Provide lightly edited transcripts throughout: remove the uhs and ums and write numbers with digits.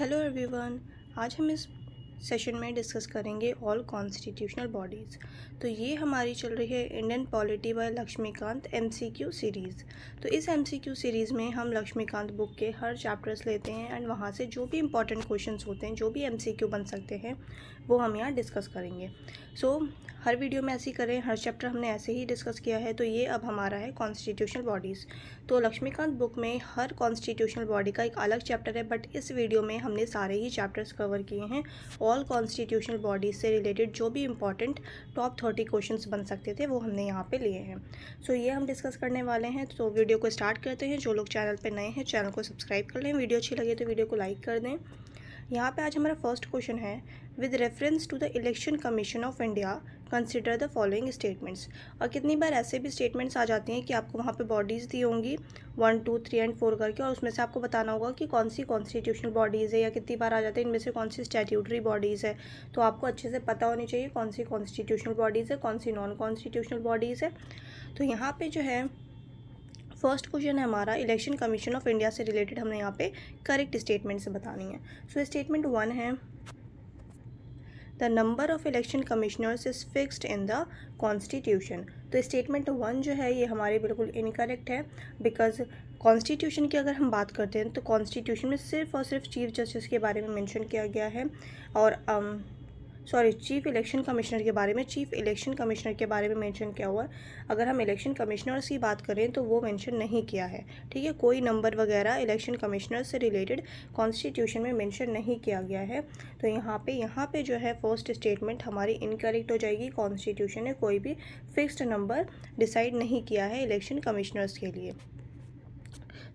Hello everyone. आज हम इस सेशन में डिस्कस करेंगे ऑल कॉन्स्टिट्यूशनल बॉडीज़। तो ये हमारी चल रही है Indian polity by Laxmikanth MCQ series. तो इस एमसीक्यू सीरीज़ में हम लक्ष्मीकांत बुक के हर चैप्टर्स लेते हैं एंड वहाँ से जो भी इंपॉर्टेंट क्वेश्चंस होते हैं, जो भी एमसीक्यू बन सकते हैं, वो हम यहाँ डिस्कस करेंगे। हर वीडियो में ऐसे ही करें, हर चैप्टर हमने ऐसे ही डिस्कस किया है। तो ये अब हमारा है कॉन्स्टिट्यूशनल बॉडीज़। तो लक्ष्मीकांत बुक में हर कॉन्स्टिट्यूशनल बॉडी का एक अलग चैप्टर है, बट इस वीडियो में हमने सारे ही चैप्टर्स कवर किए हैं। ऑल कॉन्स्टिट्यूशनल बॉडीज से रिलेटेड जो भी इंपॉर्टेंट टॉप 30 क्वेश्चंस बन सकते थे वो हमने यहाँ पे लिए हैं। ये हम डिस्कस करने वाले हैं। तो वीडियो को स्टार्ट करते हैं। जो लोग चैनल पे नए हैं, चैनल को सब्सक्राइब कर लें। वीडियो अच्छी लगे तो वीडियो को लाइक कर दें। यहाँ पे आज हमारा फर्स्ट क्वेश्चन है, with reference to the election commission of India consider the following statements. और कितनी बार ऐसे भी स्टेटमेंट्स आ जाती हैं कि आपको वहाँ पे बॉडीज़ दी होंगी 1, 2, 3 एंड 4 करके, और उसमें से आपको बताना होगा कि कौन सी कॉन्स्टिट्यूशनल बॉडीज़ है, या कितनी बार आ जाते हैं इनमें से कौन सी स्टैट्यूटरी बॉडीज़ है। तो आपको अच्छे से पता होनी चाहिए कौन सी कॉन्स्टिट्यूशनल बॉडीज़ है, कौन सी नॉन कॉन्स्टिट्यूशनल बॉडीज़ है। तो यहाँ पे जो है फर्स्ट क्वेश्चन है हमारा, इलेक्शन कमीशन ऑफ इंडिया से रिलेटेड हमने यहाँ पे करेक्ट स्टेटमेंट से बतानी है। स्टेटमेंट 1 है, the number of election commissioners is fixed in the constitution. तो स्टेटमेंट 1 जो है ये हमारी बिल्कुल इनकरेक्ट है, बिकॉज कॉन्स्टिट्यूशन की अगर हम बात करते हैं तो कॉन्स्टिट्यूशन में सिर्फ और सिर्फ चीफ जस्टिस के बारे में मेंशन किया गया है, और चीफ इलेक्शन कमिश्नर के बारे में, चीफ इलेक्शन कमिश्नर के बारे में मेंशन किया हुआ है। अगर हम इलेक्शन कमिश्नर्स की बात करें तो वो मेंशन नहीं किया है। ठीक है, कोई नंबर वगैरह इलेक्शन कमिश्नर से रिलेटेड कॉन्स्टिट्यूशन में मेंशन नहीं किया गया है। तो यहाँ पे जो है फर्स्ट स्टेटमेंट हमारी इनकरेक्ट हो जाएगी। कॉन्स्टिट्यूशन ने कोई भी फिक्स्ड नंबर डिसाइड नहीं किया है इलेक्शन कमिश्नर्स के लिए।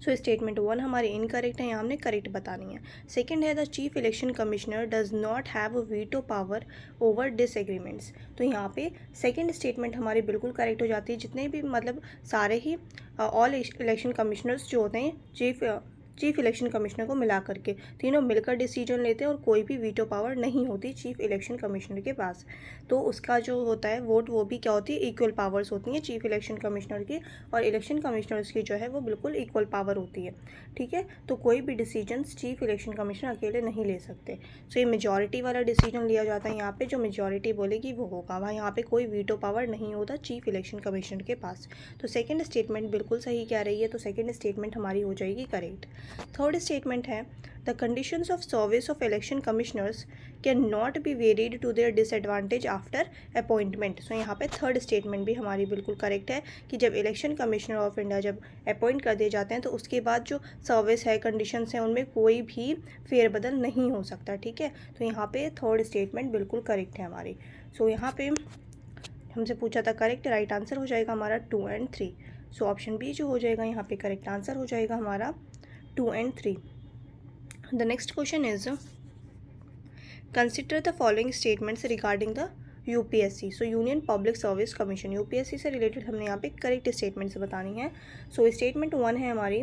स्टेटमेंट 1 हमारी इनकरेक्ट है, यहाँ हमने करेक्ट बतानी है। सेकंड है, the chief election commissioner does not have veto power over disagreements. तो यहाँ पे सेकंड स्टेटमेंट हमारी बिल्कुल करेक्ट हो जाती है। जितने भी मतलब सारे ही ऑल इलेक्शन कमिश्नर्स जो होते हैं चीफ इलेक्शन कमिश्नर को मिला करके तीनों मिलकर डिसीजन लेते हैं, और कोई भी वीटो पावर नहीं होती चीफ इलेक्शन कमिश्नर के पास। तो उसका जो होता है वोट, वो भी क्या होती है, इक्वल पावर्स होती हैं चीफ इलेक्शन कमिश्नर की, और इलेक्शन कमिश्नर्स की जो है वो बिल्कुल इक्वल पावर होती है। ठीक है, तो कोई भी डिसीजंस चीफ इलेक्शन कमिश्नर अकेले नहीं ले सकते। ये मेजॉरिटी वाला डिसीजन लिया जाता है। यहाँ पे जो मेजॉरिटी बोलेगी वो होगा, वहाँ यहाँ पे कोई वीटो पावर नहीं होता चीफ इलेक्शन कमिश्नर के पास। तो सेकेंड स्टेटमेंट बिल्कुल सही कह रही है, तो सेकेंड स्टेटमेंट हमारी हो जाएगी करेक्ट। थर्ड स्टेटमेंट है, the conditions of service of election commissioners can not be varied to their disadvantage after appointment. यहाँ पे थर्ड स्टेटमेंट भी हमारी बिल्कुल करेक्ट है कि जब इलेक्शन कमिश्नर ऑफ इंडिया जब अपॉइंट कर दिए जाते हैं तो उसके बाद जो सर्विस है, कंडीशंस हैं, उनमें कोई भी फेरबदल नहीं हो सकता। ठीक है, तो यहाँ पे थर्ड स्टेटमेंट बिल्कुल करेक्ट है हमारी। यहाँ पे हमसे पूछा था करेक्ट, राइट आंसर हो जाएगा हमारा 2 एंड 3। ऑप्शन बी जो हो जाएगा यहाँ पे करेक्ट आंसर हो जाएगा हमारा 2 and 3. The next question is, consider the following statements regarding the UPSC. Union public service commission, UPSC से रिलेटेड हमने यहाँ पे करेक्ट स्टेटमेंट्स बतानी है। स्टेटमेंट 1 है हमारी,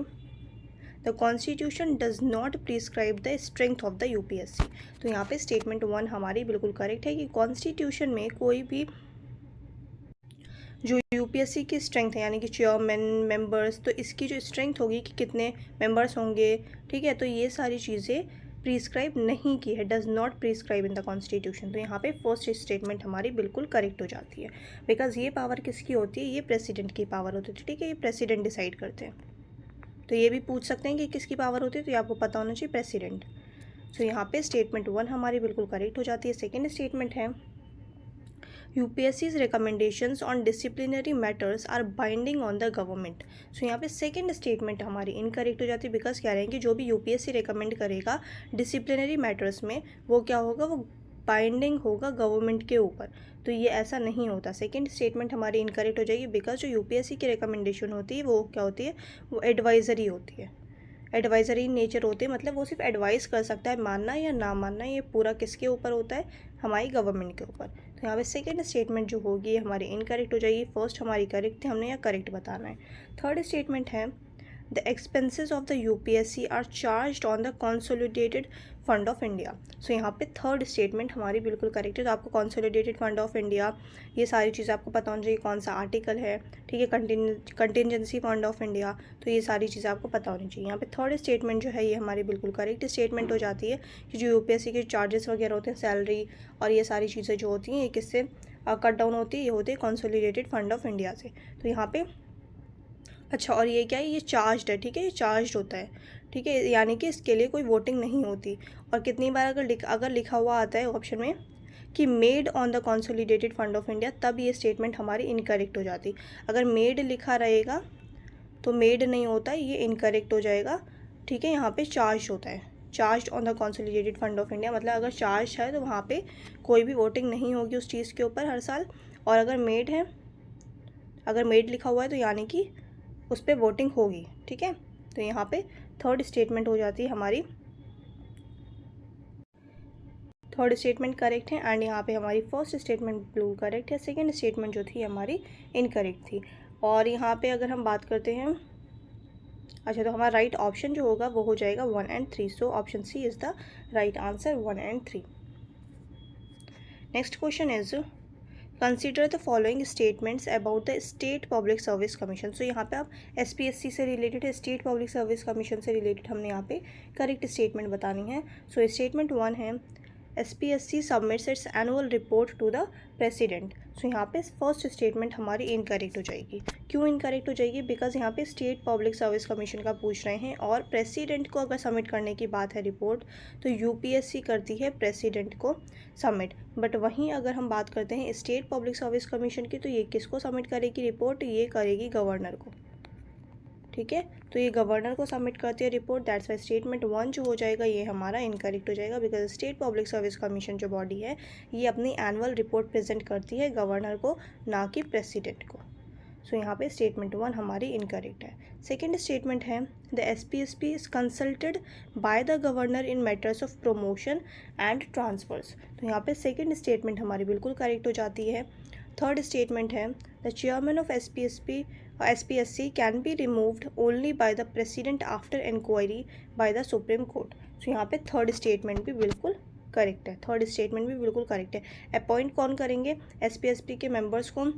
the constitution does not prescribe the strength of the UPSC. तो यहाँ पे स्टेटमेंट 1 हमारी बिल्कुल करेक्ट है कि कॉन्स्टिट्यूशन में कोई भी जो यूपीएससी की स्ट्रेंथ है, यानी कि चेयरमैन, मेंबर्स, तो इसकी जो स्ट्रेंथ होगी कि कितने मेंबर्स होंगे, ठीक है, तो ये सारी चीज़ें प्रिस्क्राइब नहीं की है, does not prescribe in the constitution. तो यहाँ पे फर्स्ट स्टेटमेंट हमारी बिल्कुल करेक्ट हो जाती है, बिकॉज ये पावर किसकी होती है, ये प्रेसिडेंट की पावर होती है। ठीक है, ये प्रेसिडेंट डिसाइड करते हैं। तो ये भी पूछ सकते हैं कि किसकी पावर होती है, तो ये आपको पता होना चाहिए, प्रेसिडेंट। यहाँ पे स्टेटमेंट 1 हमारी बिल्कुल करेक्ट हो जाती है। सेकेंड स्टेटमेंट है, UPSC's recommendations on disciplinary matters are binding on the government। यहाँ पे सेकेंड स्टेटमेंट हमारी इनकरेक्ट हो जाती है, बिकॉज कह रहे हैं कि जो भी यूपीएससी रिकमेंड करेगा डिसिप्लिनरी मैटर्स में, वो क्या होगा, वो बाइंडिंग होगा गवर्नमेंट के ऊपर। तो ये ऐसा नहीं होता। सेकेंड स्टेटमेंट हमारी इनकरेक्ट हो जाएगी, बिकॉज जो यूपीएससी की रिकमेंडेशन होती है वो क्या होती है, वो एडवाइजरी होती है, एडवाइजरी नेचर होती है। मतलब वो सिर्फ एडवाइस कर सकता है, मानना या ना मानना ये पूरा किसके ऊपर होता है, हमारी गवर्नमेंट के ऊपर। तो यहाँ पे सेकेंड स्टेटमेंट जो होगी हमारी इनकरेक्ट हो जाएगी। फर्स्ट हमारी करेक्ट थी, हमने यहाँ करेक्ट बताना है। थर्ड स्टेटमेंट है, the expenses of the UPSC are charged on the consolidated fund of India. So यहाँ पे थर्ड स्टेटमेंट हमारी बिल्कुल करेक्ट है। तो आपको कंसोलिडेटेड फंड ऑफ इंडिया, ये सारी चीज़ें आपको पता होनी चाहिए, कौन सा आर्टिकल है, ठीक है। कंटिजेंसी फंड ऑफ इंडिया, तो ये सारी चीज़ें आपको पता होनी चाहिए। यहाँ पे थर्ड स्टेटमेंट जो है ये हमारी बिल्कुल करेक्ट स्टेटमेंट हो जाती है कि जो यूपीएससी के चार्जेस वगैरह होते हैं, सैलरी और ये सारी चीज़ें जो होती हैं, ये किससे कट डाउन होती है, ये होती है कंसोलिडेटेड फंड ऑफ इंडिया से। तो यहाँ पे अच्छा, और ये क्या है, ये चार्ज्ड है, ठीक है, ये चार्ज्ड होता है, ठीक है, यानी कि इसके लिए कोई वोटिंग नहीं होती। और कितनी बार अगर लिखा हुआ आता है ऑप्शन में कि made on the consolidated fund of India, तब ये स्टेटमेंट हमारी इनकरेक्ट हो जाती। अगर मेड लिखा रहेगा तो मेड नहीं होता, ये इनकरेक्ट हो जाएगा, ठीक है। यहाँ पे चार्ज होता है, charge on the consolidated fund of India, मतलब अगर चार्ज है तो वहाँ पे कोई भी वोटिंग नहीं होगी उस चीज़ के ऊपर हर साल। और अगर मेड है, अगर मेड लिखा हुआ है तो यानी कि उस पर वोटिंग होगी, ठीक है। तो यहाँ पे थर्ड स्टेटमेंट हो जाती है हमारी, थर्ड स्टेटमेंट करेक्ट है। एंड यहाँ पे हमारी फर्स्ट स्टेटमेंट बिल्कुल करेक्ट है, सेकंड स्टेटमेंट जो थी हमारी इनकरेक्ट थी। और यहाँ पे अगर हम बात करते हैं, अच्छा, तो हमारा राइट ऑप्शन जो होगा वो हो जाएगा 1 and 3। So option C is the right answer, 1 and 3। Next question is consider the following statements about the state public service commission. So यहाँ पे आप एसपीएससी से रिलेटेड है, स्टेट पब्लिक सर्विस कमीशन से रिलेटेड हमने यहाँ पे करेक्ट स्टेटमेंट बतानी है। सो स्टेटमेंट 1 है, SPSC submits its annual report to the president. So यहाँ पे फर्स्ट स्टेटमेंट हमारी इनकरेक्ट हो जाएगी। क्यों इनकरेक्ट हो जाएगी? बिकॉज यहाँ पे स्टेट पब्लिक सर्विस कमीशन का पूछ रहे हैं और प्रेसिडेंट को अगर सबमिट करने की बात है रिपोर्ट, तो यूपीएससी करती है प्रेसिडेंट को सबमिट। बट वहीं अगर हम बात करते हैं स्टेट पब्लिक सर्विस कमीशन की, तो ये किसको सबमिट करेगी रिपोर्ट? ये करेगी गवर्नर को, ठीक है। तो ये गवर्नर को सबमिट करती है रिपोर्ट, दैट्स वाई स्टेटमेंट 1 जो हो जाएगा ये हमारा इनकरेक्ट हो जाएगा। Because state public service commission जो बॉडी है ये अपनी एनुअल रिपोर्ट प्रेजेंट करती है गवर्नर को, ना कि प्रेसिडेंट को। सो यहाँ पे स्टेटमेंट 1 हमारी इनकरेक्ट है। सेकेंड स्टेटमेंट है the SPSP is consulted by the governor in matters of promotion and transfers. तो यहाँ पे सेकेंड स्टेटमेंट हमारी बिल्कुल करेक्ट हो जाती है। थर्ड स्टेटमेंट है the chairman of SPSC can be removed only by the president after inquiry by the supreme court. So यहाँ पे थर्ड स्टेटमेंट भी बिल्कुल करेक्ट है, थर्ड स्टेटमेंट भी बिल्कुल करेक्ट है। अपॉइंट कौन करेंगे? SPSP के मेंबर्स को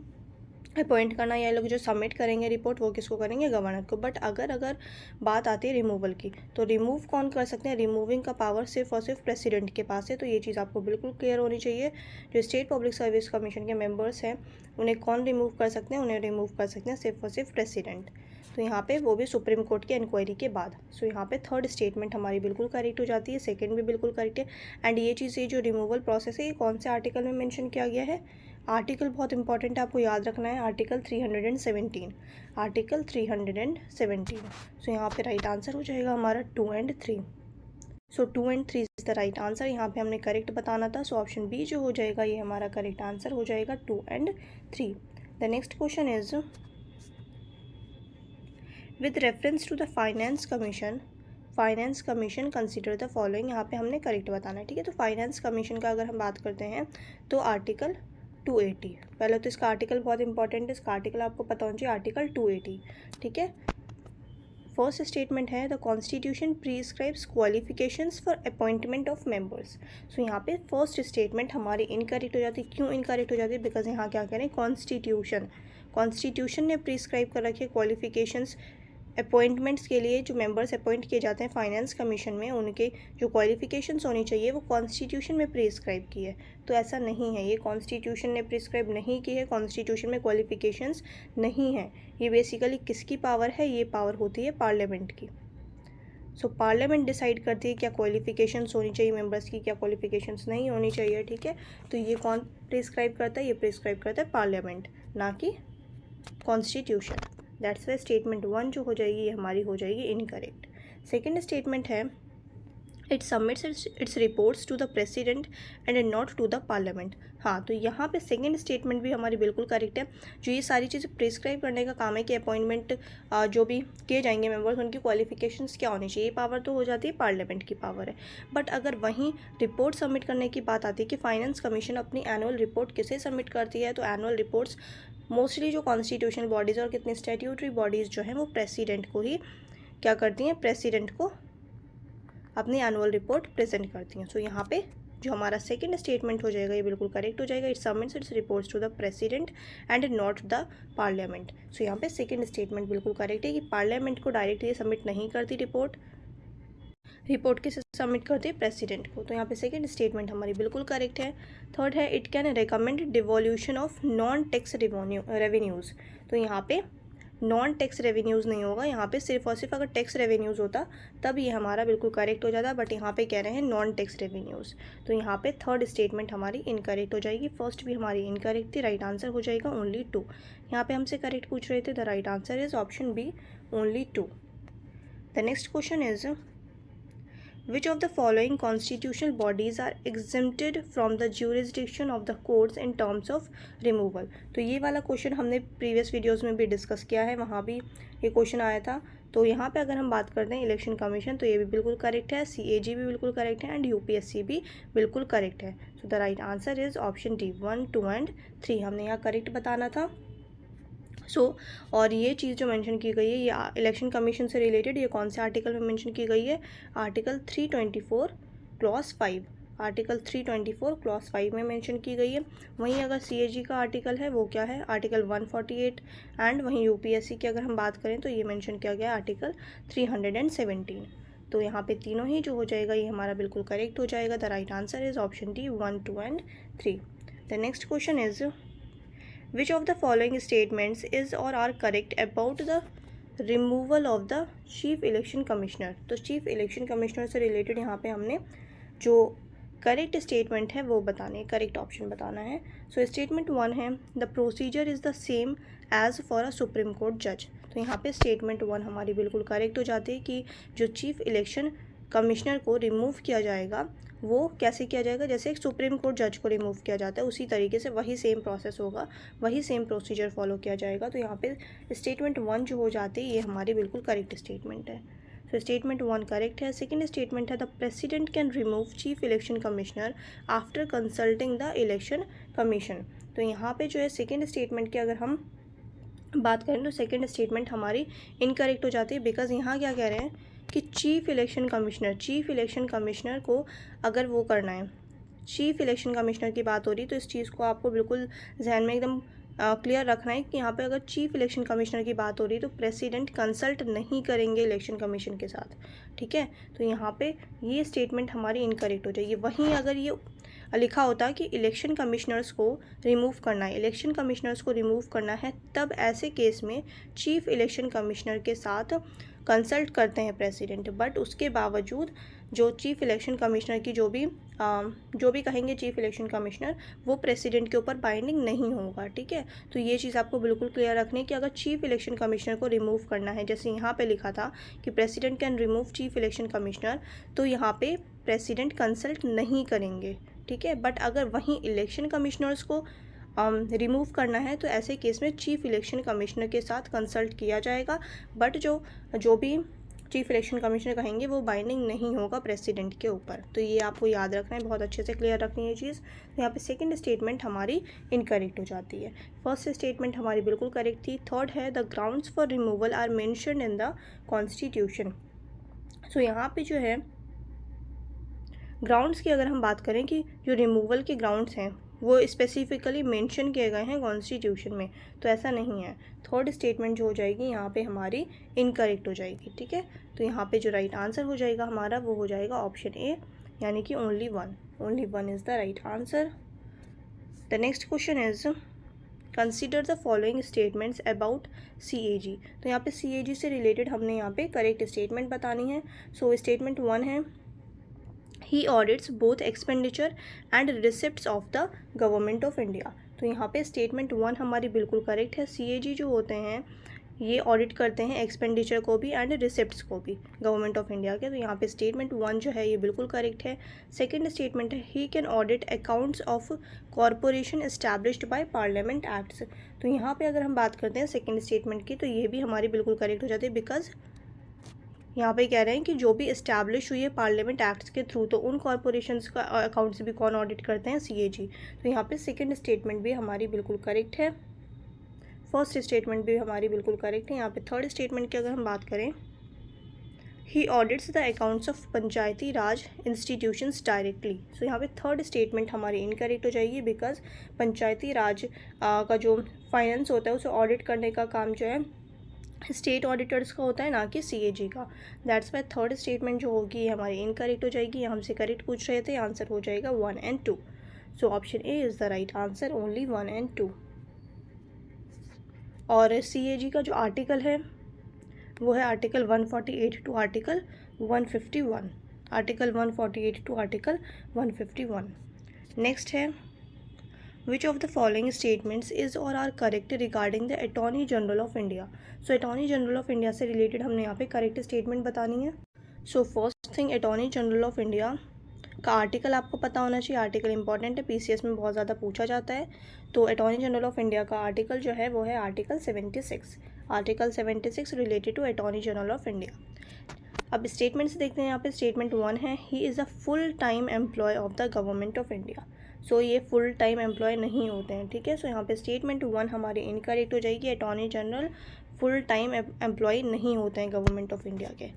अपॉइंट करना, या लोग जो सबमिट करेंगे रिपोर्ट वो किसको करेंगे? गवर्नर को। बट अगर बात आती है रिमूवल की, तो रिमूव कौन कर सकते हैं? रिमूविंग का पावर सिर्फ और सिर्फ प्रेसिडेंट के पास है। तो ये चीज़ आपको बिल्कुल क्लियर होनी चाहिए। जो स्टेट पब्लिक सर्विस कमीशन के मेंबर्स हैं उन्हें कौन रिमूव कर सकते हैं? उन्हें रिमूव कर सकते हैं सिर्फ और सिर्फ प्रेसिडेंट। तो यहाँ पे वो भी सुप्रीम कोर्ट के इंक्वायरी के बाद। सो यहाँ पे थर्ड स्टेटमेंट हमारी बिल्कुल करेक्ट हो जाती है, सेकेंड भी बिल्कुल करेक्ट है। एंड ये चीज़, ये जो रिमूवल प्रोसेस है ये कौन से आर्टिकल में मेंशन किया गया है? आर्टिकल बहुत इंपॉर्टेंट है, आपको याद रखना है, आर्टिकल 317, आर्टिकल 317। सो यहाँ पे राइट आंसर हो जाएगा हमारा 2 and 3। So 2 and 3 is the right answer. यहाँ पे हमने करेक्ट बताना था, सो ऑप्शन बी जो हो जाएगा ये हमारा करेक्ट आंसर हो जाएगा 2 and 3। The next question is with reference to the finance commission consider the following. यहाँ पे हमने करेक्ट बताना है, ठीक है। तो फाइनेंस कमीशन का अगर हम बात करते हैं तो आर्टिकल 280, पहले तो इसका आर्टिकल बहुत इंपॉर्टेंट है, इसका आर्टिकल आपको पता होना चाहिए, आर्टिकल 280, ठीक है। फर्स्ट स्टेटमेंट है the constitution prescribes qualifications for appointment of members. So यहाँ पे फर्स्ट स्टेटमेंट हमारी इनकरेक्ट हो जाती है। क्यों इनकरेक्ट हो जाती है? बिकॉज यहाँ क्या कह रहे हैं, कॉन्स्टिट्यूशन ने प्रिस्क्राइब कर रखी है क्वालिफिकेशंस अपॉइंटमेंट्स के लिए। जो मेंबर्स अपॉइंट किए जाते हैं फाइनेंस कमीशन में, उनके जो क्वालिफिकेशंस होनी चाहिए वो कॉन्स्टिट्यूशन में प्रिस्क्राइब की है। तो ऐसा नहीं है, ये कॉन्स्टिट्यूशन ने प्रिस्क्राइब नहीं की है, कॉन्स्टिट्यूशन में क्वालिफिकेशंस नहीं है। ये बेसिकली किसकी पावर है? ये पावर होती है पार्लियामेंट की। सो पार्लियामेंट डिसाइड करती है क्या क्वालिफिकेशंस होनी चाहिए मेंबर्स की, क्या क्वालिफिकेशंस नहीं होनी चाहिए, ठीक है। तो ये कौन प्रिस्क्राइब करता है? ये प्रिस्क्राइब करता है पार्लियामेंट, ना कि कॉन्स्टिट्यूशन। दैट्स वाई स्टेटमेंट 1 जो हो जाएगी ये हमारी हो जाएगी इनकरेक्ट। सेकेंड स्टेटमेंट है it submits its reports to the president and not to the parliament. हाँ, तो यहाँ पे सेकेंड स्टेटमेंट भी हमारी बिल्कुल करेक्ट है। जो ये सारी चीज़ें प्रिस्क्राइब करने का काम है कि अपॉइंटमेंट जो भी किए जाएंगे मेंबर्स, उनकी क्वालिफिकेशंस क्या होनी चाहिए, पावर तो हो जाती है पार्लियामेंट की पावर है। बट अगर वहीं रिपोर्ट सबमिट करने की बात आती है कि फाइनेंस कमीशन अपनी एनुअल रिपोर्ट किसे सबमिट करती है, तो एनुअल रिपोर्ट्स मोस्टली जो कॉन्स्टिट्यूशनल बॉडीज़ और कितनी स्टैट्यूटरी बॉडीज़ जो हैं वो प्रेसिडेंट को ही क्या करती हैं, प्रेसिडेंट को अपनी एनुअल रिपोर्ट प्रेजेंट करती हैं। सो यहाँ पे जो हमारा सेकंड स्टेटमेंट हो जाएगा ये बिल्कुल करेक्ट हो जाएगा। It submits its reports to the president and not the parliament. So यहाँ पे सेकंड स्टेटमेंट बिल्कुल करेक्ट है कि पार्लियामेंट को डायरेक्ट ये सबमिट नहीं करती रिपोर्ट के सबमिट करती है प्रेसिडेंट को। तो यहाँ पे सेकंड स्टेटमेंट हमारी बिल्कुल करेक्ट है। थर्ड है it can recommend devolution of non tax revenues. तो यहाँ पे नॉन टैक्स रेवेन्यूज़ नहीं होगा, यहाँ पे सिर्फ और सिर्फ अगर टैक्स रेवेन्यूज़ होता तब ये हमारा बिल्कुल करेक्ट हो जाता, बट यहाँ पे कह रहे हैं नॉन टैक्स रेवेन्यूज़। तो यहाँ पे थर्ड स्टेटमेंट हमारी इनकरेक्ट हो जाएगी। फर्स्ट भी हमारी इनकरेक्ट थी, राइट आंसर हो जाएगा ओनली 2। यहाँ पे हमसे करेक्ट पूछ रहे थे, the right answer is option B only 2। The next question is Which of the following constitutional bodies are exempted from the jurisdiction of the courts in terms of removal? तो ये वाला question हमने previous videos में भी discuss किया है, वहाँ भी ये क्वेश्चन आया था। तो यहाँ पे अगर हम बात करते हैं इलेक्शन कमीशन, तो ये भी बिल्कुल करेक्ट है, CAG भी बिल्कुल करेक्ट है एंड UPSC भी बिल्कुल करेक्ट है। So the right answer is option D 1, 2 and 3 हमने यहाँ करेक्ट बताना था। और ये चीज़ जो मेंशन की गई है ये इलेक्शन कमीशन से रिलेटेड, ये कौन से आर्टिकल में मेंशन की गई है? आर्टिकल 324 क्लॉज 5, आर्टिकल 324 क्लॉज 5 में मेंशन की गई है। वहीं अगर CAG का आर्टिकल है वो क्या है? आर्टिकल 148 एंड वहीं UPSC की अगर हम बात करें तो ये मेंशन किया गया आर्टिकल 317। तो यहाँ पे तीनों ही जो हो जाएगा ये हमारा बिल्कुल करेक्ट हो जाएगा। The right answer is option D 1, 2 and 3। The next question is Which of the following statements is or are correct about the removal of the Chief Election Commissioner? तो Chief Election Commissioner से related यहाँ पे हमने जो correct statement है वो बताने, correct option बताना है। सो स्टेटमेंट 1 है the procedure is the same as for a supreme court जज। तो यहाँ पे स्टेटमेंट 1 हमारी बिल्कुल करेक्ट हो जाती है कि जो चीफ इलेक्शन कमिश्नर को रिमूव किया जाएगा वो कैसे किया जाएगा, जैसे एक सुप्रीम कोर्ट जज को रिमूव किया जाता है उसी तरीके से वही सेम प्रोसेस होगा, वही सेम प्रोसीजर फॉलो किया जाएगा। तो यहाँ पे स्टेटमेंट 1 जो हो जाती है ये हमारी बिल्कुल करेक्ट स्टेटमेंट है। तो स्टेटमेंट 1 करेक्ट है। सेकंड स्टेटमेंट है the president can remove chief election commissioner after consulting the election commission. तो यहाँ पे जो है सेकंड स्टेटमेंट की अगर हम बात करें तो सेकंड स्टेटमेंट हमारी इनकरेक्ट हो जाती है, बिकॉज यहाँ क्या कह रहे हैं कि चीफ इलेक्शन कमिश्नर को अगर वो करना है, चीफ इलेक्शन कमिश्नर की बात हो रही तो इस चीज़ को आपको बिल्कुल जहन में एकदम क्लियर रखना है कि यहाँ पे अगर चीफ इलेक्शन कमिश्नर की बात हो रही तो प्रेसिडेंट कंसल्ट नहीं करेंगे इलेक्शन कमीशन के साथ, ठीक है। तो यहाँ पे ये स्टेटमेंट हमारी इनकरेक्ट हो जाएगी। वहीं अगर ये लिखा होता कि इलेक्शन कमिश्नर्स को रिमूव करना है, तब ऐसे केस में चीफ इलेक्शन कमिश्नर के साथ कंसल्ट करते हैं प्रेसिडेंट, बट उसके बावजूद जो चीफ इलेक्शन कमिश्नर की जो भी कहेंगे चीफ इलेक्शन कमिश्नर वो प्रेसिडेंट के ऊपर बाइंडिंग नहीं होगा, ठीक है। तो ये चीज़ आपको बिल्कुल क्लियर रखनी है कि अगर चीफ इलेक्शन कमिश्नर को रिमूव करना है, जैसे यहाँ पे लिखा था कि president can remove chief election commissioner, तो यहाँ पे प्रेसिडेंट कंसल्ट नहीं करेंगे, ठीक है। बट अगर वहीं इलेक्शन कमिश्नर्स को रिमूव करना है तो ऐसे केस में चीफ इलेक्शन कमिश्नर के साथ कंसल्ट किया जाएगा, बट जो भी चीफ इलेक्शन कमिश्नर कहेंगे वो बाइंडिंग नहीं होगा प्रेसिडेंट के ऊपर। तो ये आपको याद रखना है, बहुत अच्छे से क्लियर रखनी है ये चीज़। तो यहाँ पे सेकंड स्टेटमेंट हमारी इनकरेक्ट हो जाती है। फर्स्ट स्टेटमेंट हमारी बिल्कुल करेक्ट थी। थर्ड है the grounds for removal are mentioned in the constitution. So यहाँ पे जो है ग्राउंड्स की अगर हम बात करें कि जो रिमूवल के ग्राउंड्स हैं वो स्पेसिफिकली मेंशन किए गए हैं कॉन्स्टिट्यूशन में, तो ऐसा नहीं है। थर्ड स्टेटमेंट जो हो जाएगी यहाँ पे हमारी इनकरेक्ट हो जाएगी, ठीक है। तो यहाँ पे जो राइट आंसर हो जाएगा हमारा वो हो जाएगा ऑप्शन ए, यानी कि only one is the right answer. The next question is consider the following statements about CAG। तो यहाँ पे CAG से रिलेटेड हमने यहाँ पे करेक्ट स्टेटमेंट बतानी है। सो स्टेटमेंट 1 है he audits both expenditure and receipts of the government of India. तो यहाँ पे स्टेटमेंट 1 हमारी बिल्कुल करेक्ट है। CAG जो होते हैं ये ऑडिट करते हैं एक्सपेंडिचर को भी एंड रिसिप्ट्स को भी गवर्नमेंट ऑफ इंडिया के। तो यहाँ पे स्टेटमेंट 1 जो है ये बिल्कुल करेक्ट है। सेकंड स्टेटमेंट है he can audit accounts of corporation established by parliament acts. तो यहाँ पे अगर हम बात करते हैं सेकंड स्टेटमेंट की तो ये भी हमारी बिल्कुल करेक्ट हो जाती है, बिकॉज यहाँ पे कह रहे हैं कि जो भी इस्टेब्लिश हुई है पार्लियामेंट एक्ट्स के थ्रू, तो उन कॉरपोरेशंस का अकाउंट्स भी कौन ऑडिट करते हैं? CAG। तो यहाँ पे सेकंड स्टेटमेंट भी हमारी बिल्कुल करेक्ट है। फर्स्ट स्टेटमेंट भी हमारी बिल्कुल करेक्ट है। यहाँ पे थर्ड स्टेटमेंट की अगर हम बात करें he audits the accounts of Panchayati Raj institutions directly. So यहाँ पे थर्ड स्टेटमेंट हमारी इनकरेक्ट हो जाएगी, बिकॉज पंचायती राज का जो फाइनेंस होता है उसे ऑडिट करने का काम जो है स्टेट ऑडिटर्स का होता है, ना कि CAG का। दैट्स वाई थर्ड स्टेटमेंट जो होगी ये हमारी इनकरेक्ट हो जाएगी। ये हमसे करेक्ट पूछ रहे थे, आंसर हो जाएगा 1 and 2। So option A is the right answer, only 1 and 2। और CAG का जो आर्टिकल है वो है article 148 to article 151, article 148 to article 151। Next है, which of the following statements is or are correct regarding the attorney general of India. So attorney general of India से related हमने यहाँ पे करेक्ट स्टेटमेंट बतानी है। So first thing, attorney general of India का article आपको पता होना चाहिए। आर्टिकल इंपॉर्टेंट है, PCS में बहुत ज़्यादा पूछा जाता है। तो अटॉर्नी जनरल ऑफ इंडिया का आर्टिकल जो है वो है article 76, article 76 related to attorney general of India. अब स्टेटमेंट्स देखते हैं। यहाँ पे स्टेटमेंट 1 है, he is a full time employee of the government of India. So ये फुल टाइम एम्प्लॉय नहीं होते हैं, ठीक है। सो यहाँ पे स्टेटमेंट 1 हमारी इनकरेक्ट हो जाएगी। Attorney general full time employee नहीं होते हैं गवर्नमेंट ऑफ इंडिया के।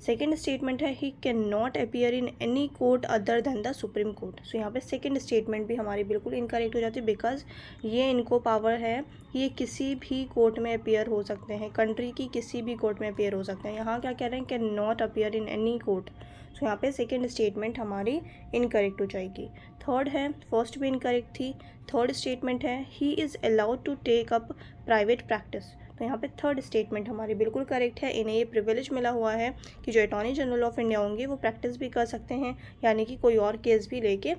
सेकेंड स्टेटमेंट है, he can not appear in any court other than the supreme court. So यहाँ पे सेकेंड स्टेटमेंट भी हमारी बिल्कुल इनकरेक्ट हो जाती है, बिकॉज ये इनको पावर है, ये किसी भी कोर्ट में अपीयर हो सकते हैं, कंट्री की किसी भी कोर्ट में अपीयर हो सकते हैं। यहाँ क्या कह रहे हैं, can not appear in any court. So यहाँ पे सेकेंड स्टेटमेंट हमारी इनकरेक्ट हो जाएगी। थर्ड है, फर्स्ट भी इनकरेक्ट थी। थर्ड स्टेटमेंट है, he is allowed to take up private practice. तो यहाँ पे थर्ड स्टेटमेंट हमारी बिल्कुल करेक्ट है। इन्हें ये प्रिविलेज मिला हुआ है कि जो अटॉर्नी जनरल ऑफ इंडिया होंगे वो प्रैक्टिस भी कर सकते हैं, यानी कि कोई और केस भी लेके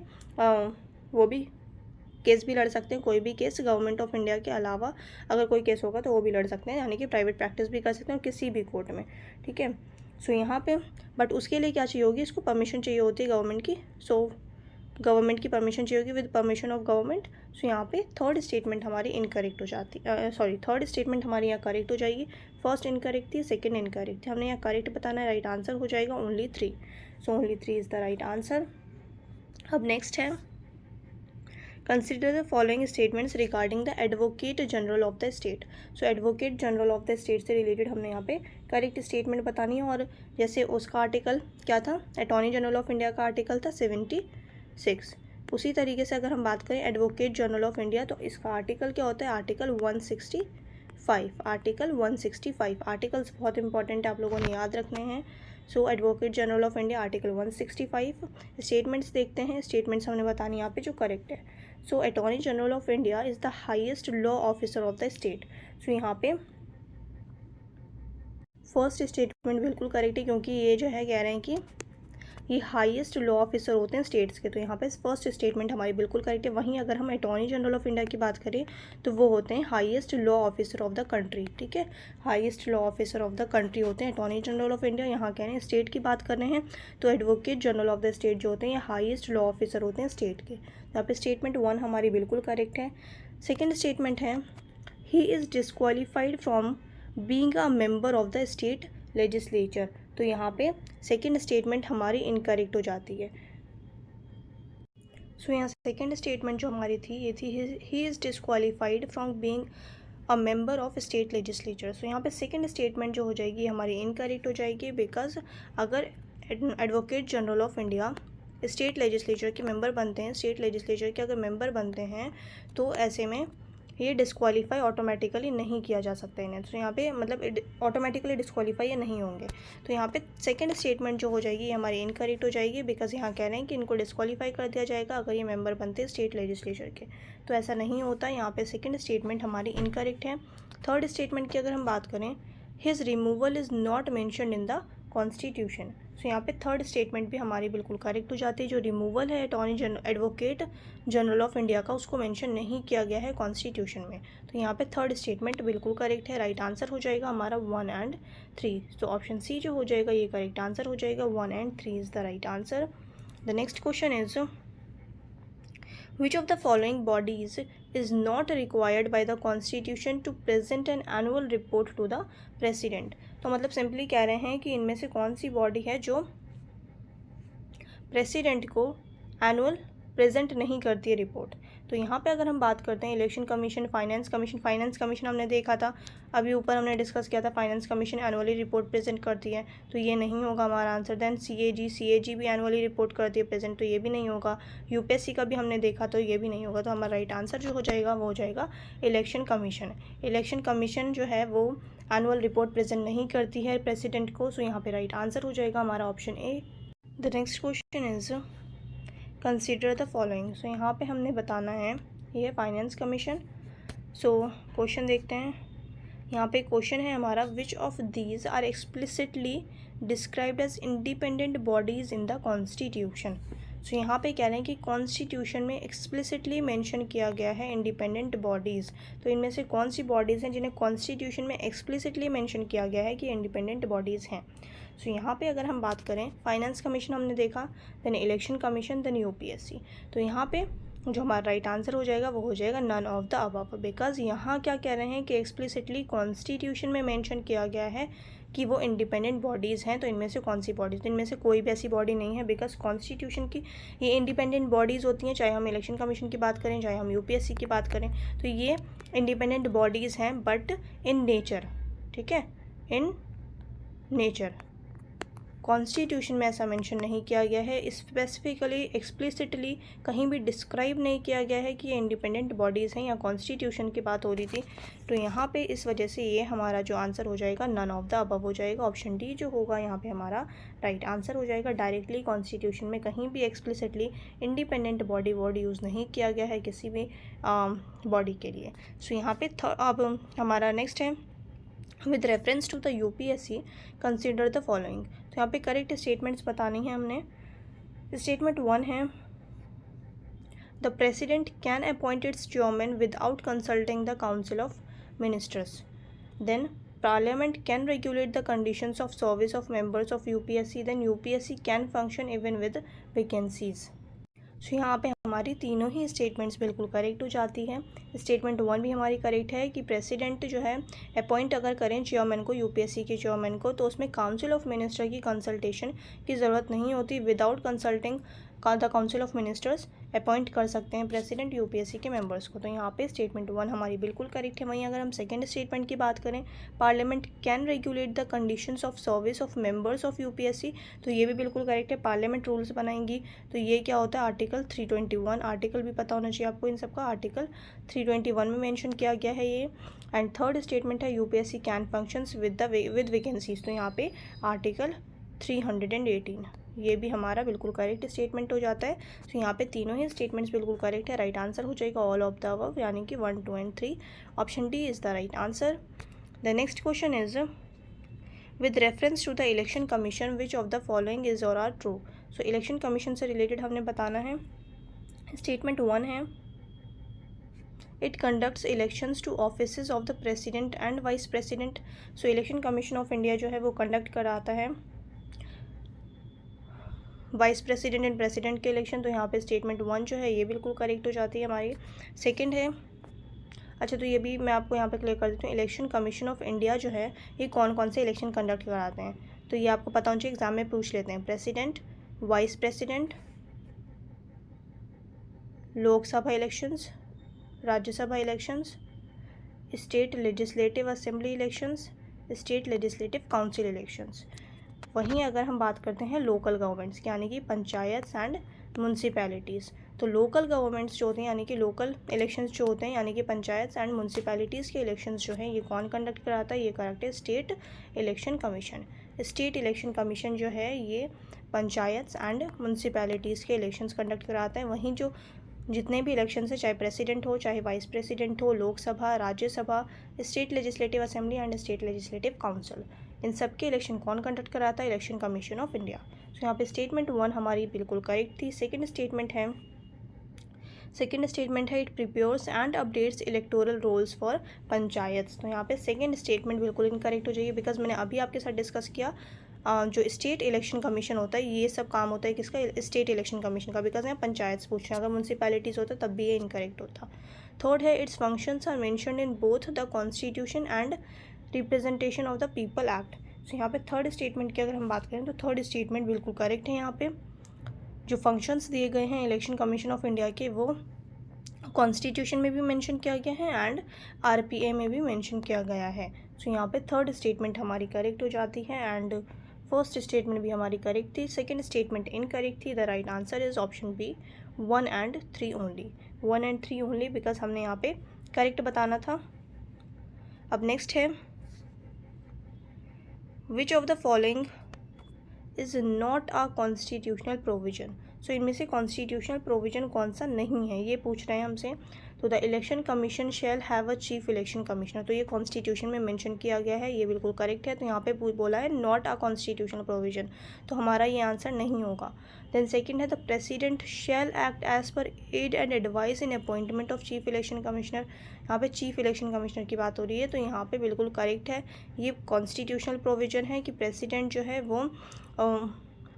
वो भी केस भी लड़ सकते हैं। कोई भी केस गवर्नमेंट ऑफ इंडिया के अलावा अगर कोई केस होगा तो वो भी लड़ सकते हैं, यानी कि प्राइवेट प्रैक्टिस भी कर सकते हैं किसी भी कोर्ट में, ठीक है। सो यहाँ पे बट उसके लिए क्या चाहिए होगी, इसको परमिशन चाहिए होती है गवर्नमेंट की। सो गवर्नमेंट की परमिशन चाहिए होगी, विद परमिशन ऑफ गवर्नमेंट। सो यहाँ पे थर्ड स्टेटमेंट हमारी इनकरेक्ट हो जाती थर्ड स्टेटमेंट हमारी यहाँ करेक्ट हो जाएगी। फर्स्ट इनकरेक्ट थी, सेकंड इनकरेक्ट थी, हमने यहाँ करेक्ट बताना है। राइट आंसर हो जाएगा only 3। So only 3 is the right answer. अब नेक्स्ट है, consider the following statements regarding the advocate general of the state. So advocate general of the state से रिलेटेड हमने यहाँ पे करेक्ट स्टेटमेंट बतानी है। और जैसे उसका आर्टिकल क्या था, अटॉर्नी जनरल ऑफ इंडिया का आर्टिकल था 76। उसी तरीके से अगर हम बात करें एडवोकेट जनरल ऑफ इंडिया, तो इसका आर्टिकल क्या होता है, आर्टिकल 165। आर्टिकल 165 आर्टिकल्स बहुत इंपॉर्टेंट है, आप लोगों ने याद रखने हैं। So advocate general of India article 165। Statements देखते हैं, स्टेटमेंट्स हमने बतानी यहाँ पे जो करेक्ट है। So attorney general of India is the highest law officer of the state. So यहाँ पे फर्स्ट स्टेटमेंट बिल्कुल करेक्ट है, क्योंकि ये जो है कह रहे हैं कि ये हाईएस्ट लॉ ऑफिसर होते हैं स्टेट्स के। तो यहाँ पे फर्स्ट स्टेटमेंट हमारी बिल्कुल करेक्ट है। वहीं अगर हम अटॉर्नी जनरल ऑफ इंडिया की बात करें तो वो होते हैं highest law officer of the country, ठीक है। Highest law officer of the country होते हैं अटॉर्नी जनरल ऑफ इंडिया। यहाँ कह रहे हैं स्टेट की बात कर रहे हैं तो advocate general of the state जो होते हैं ये हाईएस्ट लॉ ऑफिसर होते हैं स्टेट के। यहाँ पे स्टेटमेंट 1 हमारी बिल्कुल करेक्ट है। सेकेंड स्टेटमेंट है, he is disqualified from being a member of the state legislature. तो यहाँ पे सेकेंड स्टेटमेंट हमारी इनकरेक्ट हो जाती है। सो यहाँ सेकेंड स्टेटमेंट जो हमारी थी ये थी, he is disqualified from being a member of state legislature. So यहाँ पे सेकेंड स्टेटमेंट जो हो जाएगी हमारी इनकरेक्ट हो जाएगी, बिकॉज अगर advocate general of India state legislature के मेंबर बनते हैं, स्टेट लेजिस्लेचर के अगर मेंबर बनते हैं तो ऐसे में ये डिस्क्वालीफाई ऑटोमेटिकली नहीं किया जा सकता इन्हें। तो यहाँ पे मतलब ऑटोमेटिकली डिस्क्वालीफाई ये नहीं होंगे। तो यहाँ पे सेकंड स्टेटमेंट जो हो जाएगी ये हमारी इनकरेक्ट हो जाएगी, बिकॉज यहाँ कह रहे हैं कि इनको डिस्क्वालीफाई कर दिया जाएगा अगर ये मेंबर बनते हैं स्टेट लेजिस्लेचर के। तो ऐसा नहीं होता, यहाँ पे सेकंड स्टेटमेंट हमारी इनकरेक्ट है। थर्ड स्टेटमेंट की अगर हम बात करें, his removal is not mentioned in the constitution. So यहाँ पे थर्ड स्टेटमेंट भी हमारी बिल्कुल करेक्ट हो जाती है। जो रिमूवल है एडवोकेट जनरल ऑफ इंडिया का उसको मेंशन नहीं किया गया है कॉन्स्टिट्यूशन में। तो यहाँ पे थर्ड स्टेटमेंट बिल्कुल करेक्ट है। राइट आंसर हो जाएगा हमारा 1 and 3। तो ऑप्शन सी जो हो जाएगा ये करेक्ट आंसर हो जाएगा। 1 and 3 is the right answer. The next question is, which of the following bodies is not required by the constitution to present an annual report to the president। तो मतलब simply कह रहे हैं कि इनमें से कौन सी बॉडी है जो प्रेसिडेंट को एनुअल प्रेजेंट नहीं करती है रिपोर्ट। तो यहाँ पे अगर हम बात करते हैं इलेक्शन कमीशन, फाइनेंस कमीशन हमने देखा था, अभी ऊपर हमने डिस्कस किया था finance commission annually report present करती है, तो ये नहीं होगा हमारा आंसर। देन CAG भी एनुअली रिपोर्ट करती है प्रेजेंट, तो ये भी नहीं होगा। UPSC का भी हमने देखा, तो ये भी नहीं होगा। तो हमारा राइट आंसर जो हो जाएगा वो हो जाएगा इलेक्शन कमीशन। इलेक्शन कमीशन जो है वो एनुअल रिपोर्ट प्रेजेंट नहीं करती है प्रेसिडेंट को, सो यहाँ पे राइट आंसर हो जाएगा हमारा option A. The next question is consider the following. So यहाँ पे हमने बताना है, ये है फाइनेंस कमीशन। सो क्वेश्चन देखते हैं। यहाँ पे क्वेश्चन है हमारा, which of these are explicitly described as independent bodies in the constitution. So यहाँ पे कह रहे हैं कि कॉन्स्टिट्यूशन में एक्सप्लिसिटली मेंशन किया गया है इंडिपेंडेंट बॉडीज़, तो इनमें से कौन सी बॉडीज़ हैं जिन्हें कॉन्स्टिट्यूशन में एक्सप्लिसिटली मेंशन किया गया है कि इंडिपेंडेंट बॉडीज़ हैं। सो यहाँ पे अगर हम बात करें, फाइनेंस कमीशन हमने देखा, then election commission, then UPSC। तो यहाँ पे जो हमारा राइट आंसर हो जाएगा वो हो जाएगा none of the above, because यहाँ क्या कह रहे हैं कि एक्सप्लिसिटली कॉन्स्टिट्यूशन में मेंशन किया गया है कि वो इंडिपेंडेंट बॉडीज़ हैं। तो इनमें से कौन सी बॉडीज़, इनमें से कोई भी ऐसी बॉडी नहीं है, बिकॉज कॉन्स्टिट्यूशन की ये इंडिपेंडेंट बॉडीज़ होती हैं, चाहे हम इलेक्शन कमीशन की बात करें, चाहे हम UPSC की बात करें, तो ये इंडिपेंडेंट बॉडीज़ हैं बट इन नेचर, ठीक है, इन नेचर। कॉन्स्टिट्यूशन में ऐसा मेंशन नहीं किया गया है, स्पेसिफिकली एक्सप्लिसिटली कहीं भी डिस्क्राइब नहीं किया गया है कि ये इंडिपेंडेंट बॉडीज़ हैं, या कॉन्स्टिट्यूशन की बात हो रही थी। तो यहाँ पे इस वजह से ये हमारा जो आंसर हो जाएगा नन ऑफ द अबव हो जाएगा। ऑप्शन डी जो होगा यहाँ पे हमारा राइट आंसर हो जाएगा। डायरेक्टली कॉन्स्टिट्यूशन में कहीं भी explicitly independent body word use नहीं किया गया है किसी भी बॉडी के लिए। सो यहाँ पे अब हमारा नेक्स्ट है, with reference to the UPSC consider the following. तो यहाँ पे करेक्ट स्टेटमेंट्स बतानी है हमने। स्टेटमेंट 1 है, the president can appoint its chairman without consulting the council of ministers. Then parliament can regulate the conditions of service of members of UPSC। Then UPSC can function even with vacancies. So यहाँ पे हमारी तीनों ही statements बिल्कुल correct हो जाती है। Statement 1 भी हमारी करेक्ट है कि प्रेसिडेंट जो है अपॉइंट अगर करें चेयरमैन को, UPSC के चेयरमैन को, तो उसमें काउंसिल ऑफ मिनिस्टर की कंसल्टेशन की ज़रूरत नहीं होती। Without consulting the council of ministers appoint कर सकते हैं प्रेसिडेंट UPSC के मेंबर्स को। तो यहाँ पे स्टेटमेंट 1 हमारी बिल्कुल करेक्ट है। वहीं अगर हम सेकंड स्टेटमेंट की बात करें, parliament can regulate the conditions of service of members of UPSC, तो ये भी बिल्कुल करेक्ट है। पार्लियामेंट रूल्स बनाएंगी, तो ये क्या होता है, आर्टिकल 321, आर्टिकल भी पता होना चाहिए आपको इन सबका, आर्टिकल 321 में मेंशन किया गया है ये। एंड थर्ड स्टेटमेंट है, UPSC can functions with vacancies, तो यहाँ पे आर्टिकल 318, ये भी हमारा बिल्कुल करेक्ट स्टेटमेंट हो जाता है। तो यहाँ पे तीनों ही स्टेटमेंट्स बिल्कुल करेक्ट है। राइट आंसर हो जाएगा ऑल ऑफ द अबव, यानी कि 1, 2 and 3। Option D is the right answer. The next question is, with reference to the election commission which of the following is or are true. So election commission से related हमने बताना है। Statement 1 है, it conducts elections to offices of the president and vice president. So election commission of India जो है वो conduct कराता है वाइस प्रेसिडेंट एंड प्रेसिडेंट के इलेक्शन। तो यहाँ पे स्टेटमेंट 1 जो है ये बिल्कुल करेक्ट हो जाती है हमारी। सेकंड है, अच्छा तो ये भी मैं आपको यहाँ पे क्लियर कर देती हूँ, इलेक्शन कमीशन ऑफ इंडिया जो है ये कौन कौन से इलेक्शन कंडक्ट कराते हैं, तो ये आपको पता होना चाहिए, एग्जाम में पूछ लेते हैं। President, vice president, Lok Sabha elections, Rajya Sabha elections, state legislative assembly elections, state legislative council elections. वहीं अगर हम बात करते हैं लोकल गवर्नमेंट्स की, यानी कि पंचायत एंड म्यूनसिपैलिटीज़, तो लोकल गवर्नमेंट्स जो होते हैं यानी कि लोकल इलेक्शंस जो होते हैं यानी कि पंचायत एंड म्यूनसिपैलिटीज़ के इलेक्शंस जो हैं ये कौन कंडक्ट कराता है, ये करेक्ट है state election commission. State election commission जो है ये पंचायत एंड म्यूनसिपैलिटीज़ के इलेक्शंस कंडक्ट कराता है। वहीं जो जितने भी इलेक्शन है, चाहे प्रेसिडेंट हो, चाहे वाइस प्रेसिडेंट हो, Lok Sabha, Rajya Sabha, state legislative assembly and state legislative council, इन सब के इलेक्शन कौन कंडक्ट कराता है, इलेक्शन कमीशन ऑफ इंडिया। तो यहाँ पे स्टेटमेंट 1 हमारी बिल्कुल करेक्ट थी। सेकंड स्टेटमेंट है, it prepares and updates electoral rolls for panchayat. तो यहाँ पे सेकंड स्टेटमेंट बिल्कुल इनकरेक्ट हो जाएगी, बिकॉज मैंने अभी आपके साथ डिस्कस किया जो स्टेट इलेक्शन कमीशन होता है ये सब काम होता है किसका, स्टेट इलेक्शन कमीशन का, बिकॉज यहाँ पंचायत पूछ रहे हैं, अगर म्यूनसिपैलिटीज़ होता तब भी ये इनकरेक्ट होता। थर्ड है, its functions are mentioned in both the constitution and representation of the people act. So यहाँ पे थर्ड स्टेटमेंट की अगर हम बात करें तो थर्ड स्टेटमेंट बिल्कुल करेक्ट है। यहाँ पे जो फंक्शंस दिए गए हैं इलेक्शन कमीशन ऑफ इंडिया के वो कॉन्स्टिट्यूशन में भी मेंशन किया गया है एंड आरपीए में भी मेंशन किया गया है। सो यहाँ पे थर्ड स्टेटमेंट हमारी करेक्ट हो जाती है एंड फर्स्ट स्टेटमेंट भी हमारी करेक्ट थी, सेकंड स्टेटमेंट इनकरेक्ट थी। The right answer is option B 1 and 3 only, 1 and 3 only, because हमने यहाँ पे करेक्ट बताना था। अब नेक्स्ट है which of the following is not a constitutional provision. So इनमें से कॉन्स्टिट्यूशनल प्रोविजन कौन सा नहीं है, ये पूछ रहे हैं हमसे। तो the election commission shall have a chief election commissioner, तो ये कॉन्स्टिट्यूशन में मेंशन किया गया है, ये बिल्कुल करेक्ट है। तो यहाँ पे बोला है नॉट अ कॉन्स्टिट्यूशनल प्रोविजन, तो हमारा ये आंसर नहीं होगा। देन सेकंड है the president shall act as per aid and advice in appointment of chief election commissioner, यहाँ पे चीफ इलेक्शन कमिश्नर की बात हो रही है, तो यहाँ पे बिल्कुल करेक्ट है। ये कॉन्स्टिट्यूशनल प्रोविजन है कि प्रेसिडेंट जो है वो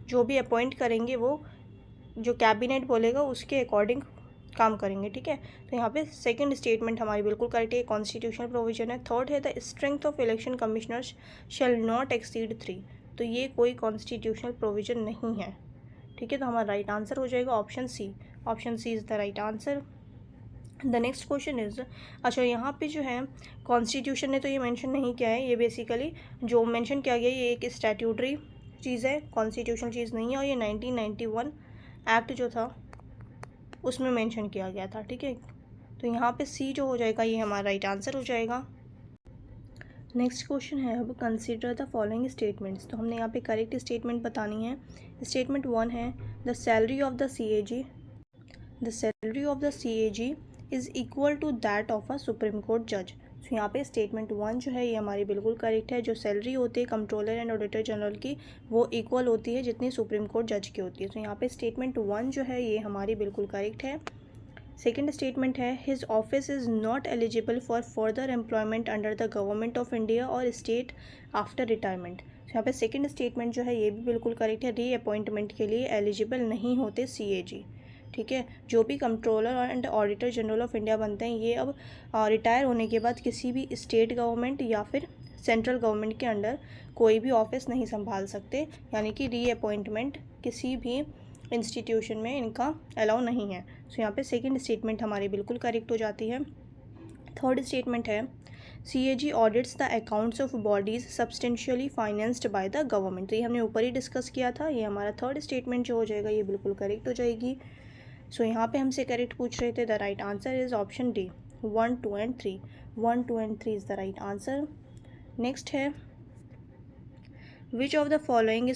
जो भी अपॉइंट करेंगे वो जो कैबिनेट बोलेगा उसके अकॉर्डिंग काम करेंगे, ठीक है। तो यहाँ पे सेकंड स्टेटमेंट हमारी बिल्कुल करेक्ट है, कॉन्स्टिट्यूशनल प्रोविजन है। थर्ड है the strength of election commissioners shall not exceed 3, तो ये कोई कॉन्स्टिट्यूशनल प्रोविजन नहीं है, ठीक है। तो हमारा राइट आंसर हो जाएगा option C, option C is the right answer. The next question is, अच्छा यहाँ पे जो है कॉन्स्टिट्यूशन ने तो ये मेंशन नहीं किया है, ये बेसिकली जो मेंशन किया गया ये एक स्टैट्यूटरी चीज़ है, कॉन्स्टिट्यूशनल चीज़ नहीं है, और ये 1991 एक्ट जो था उसमें मेंशन किया गया था, ठीक है। तो यहाँ पे सी जो हो जाएगा ये हमारा राइट आंसर हो जाएगा। नेक्स्ट क्वेश्चन है अब कंसीडर द फॉलोइंग स्टेटमेंट्स, तो हमने यहाँ पे करेक्ट स्टेटमेंट बतानी है। स्टेटमेंट 1 है the salary of the CAG is equal to that of a supreme court जज। तो यहाँ पे स्टेटमेंट 1 जो है ये हमारी बिल्कुल करेक्ट है। जो सैलरी होती है कंट्रोलर एंड ऑडिटर जनरल की वो इक्वल होती है जितनी सुप्रीम कोर्ट जज की होती है। तो यहाँ पे स्टेटमेंट 1 जो है ये हमारी बिल्कुल करेक्ट है। सेकेंड स्टेटमेंट है his office is not eligible for further employment under the government of India और स्टेट आफ्टर रिटायरमेंट। तो यहाँ पे सेकेंड स्टेटमेंट जो है ये भी बिल्कुल करेक्ट है, रीअपॉइंटमेंट के लिए एलिजिबल नहीं होते CAG, ठीक है। जो भी controller and auditor general of India बनते हैं ये अब रिटायर होने के बाद किसी भी स्टेट गवर्नमेंट या फिर सेंट्रल गवर्नमेंट के अंडर कोई भी ऑफिस नहीं संभाल सकते, यानी कि रीअपॉइंटमेंट किसी भी इंस्टीट्यूशन में इनका अलाउ नहीं है। सो यहाँ पे सेकंड स्टेटमेंट हमारी बिल्कुल करेक्ट हो जाती है। थर्ड स्टेटमेंट है CAG audits the accounts of bodies substantially financed by the government. तो ये हमने ऊपर ही डिस्कस किया था, ये हमारा थर्ड स्टेटमेंट जो हो जाएगा ये बिल्कुल करेक्ट हो जाएगी। सो यहाँ पे हमसे करेक्ट पूछ रहे थे, the right answer is option D 1, 2 and 3, 1, 2 and 3 is the right answer. Next है which of the following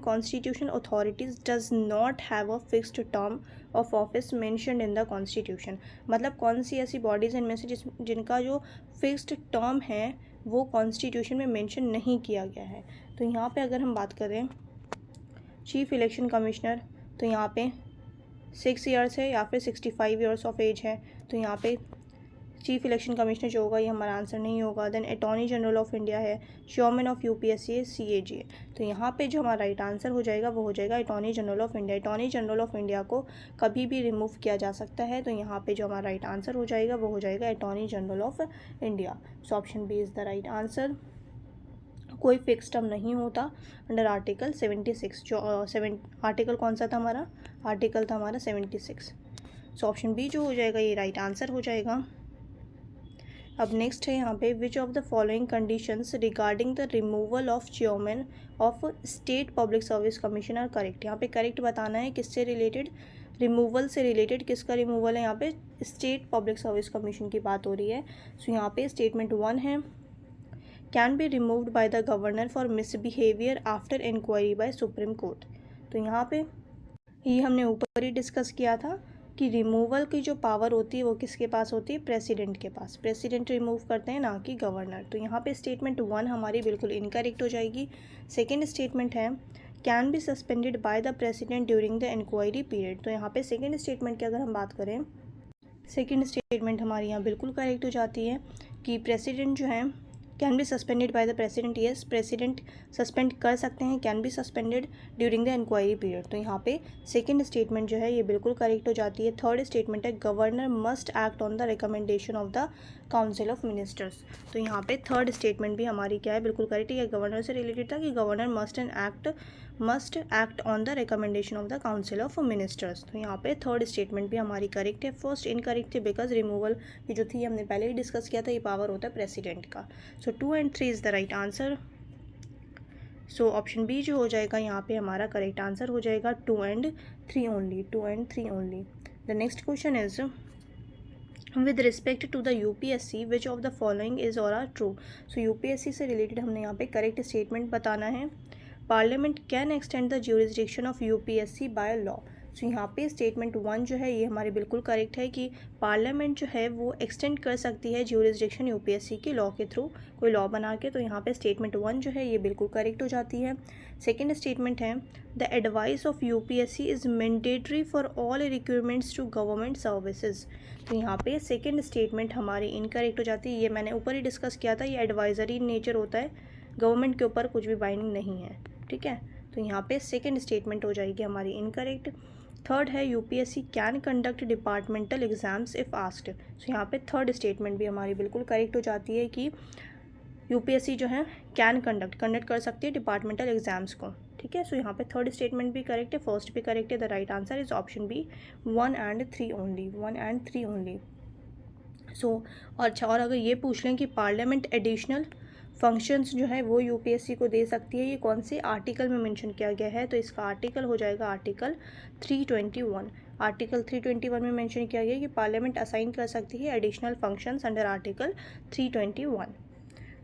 constitutional authorities does not have a fixed term of office mentioned in the constitution। मतलब कौन सी ऐसी bodies इनमें से जिनका जो fixed term है वो कॉन्स्टिट्यूशन में मेंशन नहीं किया गया है। तो यहाँ पे अगर हम बात करें चीफ इलेक्शन कमिश्नर, तो यहाँ पे 6 ईयर्स है या फिर 65 ईयर्स ऑफ एज है, तो यहाँ पे चीफ इलेक्शन कमिश्नर जो होगा ये हमारा आंसर नहीं होगा। Then attorney general of India है, चेयरमैन ऑफ UPSC CAG है, तो यहाँ पे जो हमारा राइट आंसर हो जाएगा वो हो जाएगा attorney general of India. Attorney general of India को कभी भी रिमूव किया जा सकता है, तो यहाँ पे जो हमारा राइट आंसर हो जाएगा वो हो जाएगा attorney general of India. So option B is the right answer. कोई फिक्स टर्म नहीं होता अंडर आर्टिकल 76, जो आर्टिकल कौन सा था हमारा, आर्टिकल था हमारा 76। सो ऑप्शन बी जो हो जाएगा ये राइट आंसर हो जाएगा। अब नेक्स्ट है यहाँ पे which of the following conditions regarding the removal of chairman of state public service commission are correct. यहाँ पे करेक्ट बताना है किससे रिलेटेड, रिमूवल से रिलेटेड। किसका रिमूवल है, यहाँ पे स्टेट पब्लिक सर्विस कमीशन की बात हो रही है। सो यहाँ पे स्टेटमेंट 1 है can be removed by the governor for misbehaviour after inquiry by supreme court. तो यहाँ पे ये हमने ऊपर ही डिस्कस किया था कि रिमूवल की जो पावर होती है वो किसके पास होती है, प्रेसिडेंट के पास। प्रेसिडेंट रिमूव करते हैं ना कि गवर्नर। तो यहाँ पे स्टेटमेंट 1 हमारी बिल्कुल इनकरेक्ट हो जाएगी। सेकेंड स्टेटमेंट है can be suspended by the president during the inquiry period. तो यहाँ पे सेकेंड स्टेटमेंट की अगर हम बात करें, सेकेंड स्टेटमेंट हमारी यहाँ बिल्कुल करेक्ट हो जाती है कि प्रेसिडेंट जो है can be suspended by the president. Yes, president suspend कर सकते हैं, can be suspended during the inquiry period. तो यहाँ पे सेकंड स्टेटमेंट जो है ये बिल्कुल करेक्ट हो जाती है। थर्ड स्टेटमेंट है governor must act on the recommendation of the council of ministers. तो यहाँ पे थर्ड स्टेटमेंट भी हमारी क्या है, बिल्कुल करेक्ट है। गवर्नर से रिलेटेड था कि governor must act on the recommendation of the council of ministers. तो यहाँ पे थर्ड स्टेटमेंट भी हमारी करेक्ट है। फर्स्ट इनकरेक्ट थी बिकॉज रिमूवल ये जो थी हमने पहले ही डिस्कस किया था, ये पावर होता है प्रेसिडेंट का। So 2 and 3 is the right answer. So option B जो हो जाएगा यहाँ पे हमारा करेक्ट आंसर हो जाएगा 2 and 3 only, 2 and 3 only. The next question is with respect to the UPSC which of the following is or are true. So UPSC से related हमने यहाँ पे करेक्ट स्टेटमेंट बताना है। Parliament can extend the jurisdiction of UPSC by law. So यहाँ पे statement 1 जो है ये हमारी बिल्कुल करेक्ट है कि पार्लियामेंट जो है वो एक्सटेंड कर सकती है ज्यूरिसडिक्शन यूपीएससी की लॉ के थ्रू, कोई लॉ बना के। तो यहाँ पे स्टेटमेंट 1 जो है ये बिल्कुल करेक्ट हो जाती है। सेकेंड स्टेटमेंट है the advice of UPSC is mandatory for all recruitments to government services. तो यहाँ पे सेकेंड स्टेटमेंट हमारी इनकरेक्ट हो जाती है। ये मैंने ऊपर ही डिस्कस किया था, ये एडवाइजरी नेचर होता है, गवर्नमेंट के ऊपर कुछ भी बाइंडिंग नहीं है, ठीक है। तो यहाँ पे सेकेंड स्टेटमेंट हो जाएगी हमारी इनकरेक्ट। थर्ड है UPSC can conduct departmental exams if asked. So यहाँ पे थर्ड स्टेटमेंट भी हमारी बिल्कुल करेक्ट हो जाती है कि यूपीएससी जो है कैन कंडक्ट कर सकती है डिपार्टमेंटल एग्जाम्स को, ठीक है। सो यहाँ पे थर्ड स्टेटमेंट भी करेक्ट है, फर्स्ट भी करेक्ट है। The right answer is option B 1 and 3 only, 1 and 3 only. So अच्छा, और अगर ये पूछ लें कि पार्लियामेंट एडिशनल फंक्शंस जो है वो यूपीएससी को दे सकती है, ये कौन से आर्टिकल में मेंशन किया गया है, तो इसका आर्टिकल हो जाएगा आर्टिकल 321। आर्टिकल 321 में मेंशन किया गया है कि पार्लियामेंट असाइन कर सकती है additional functions under article 321।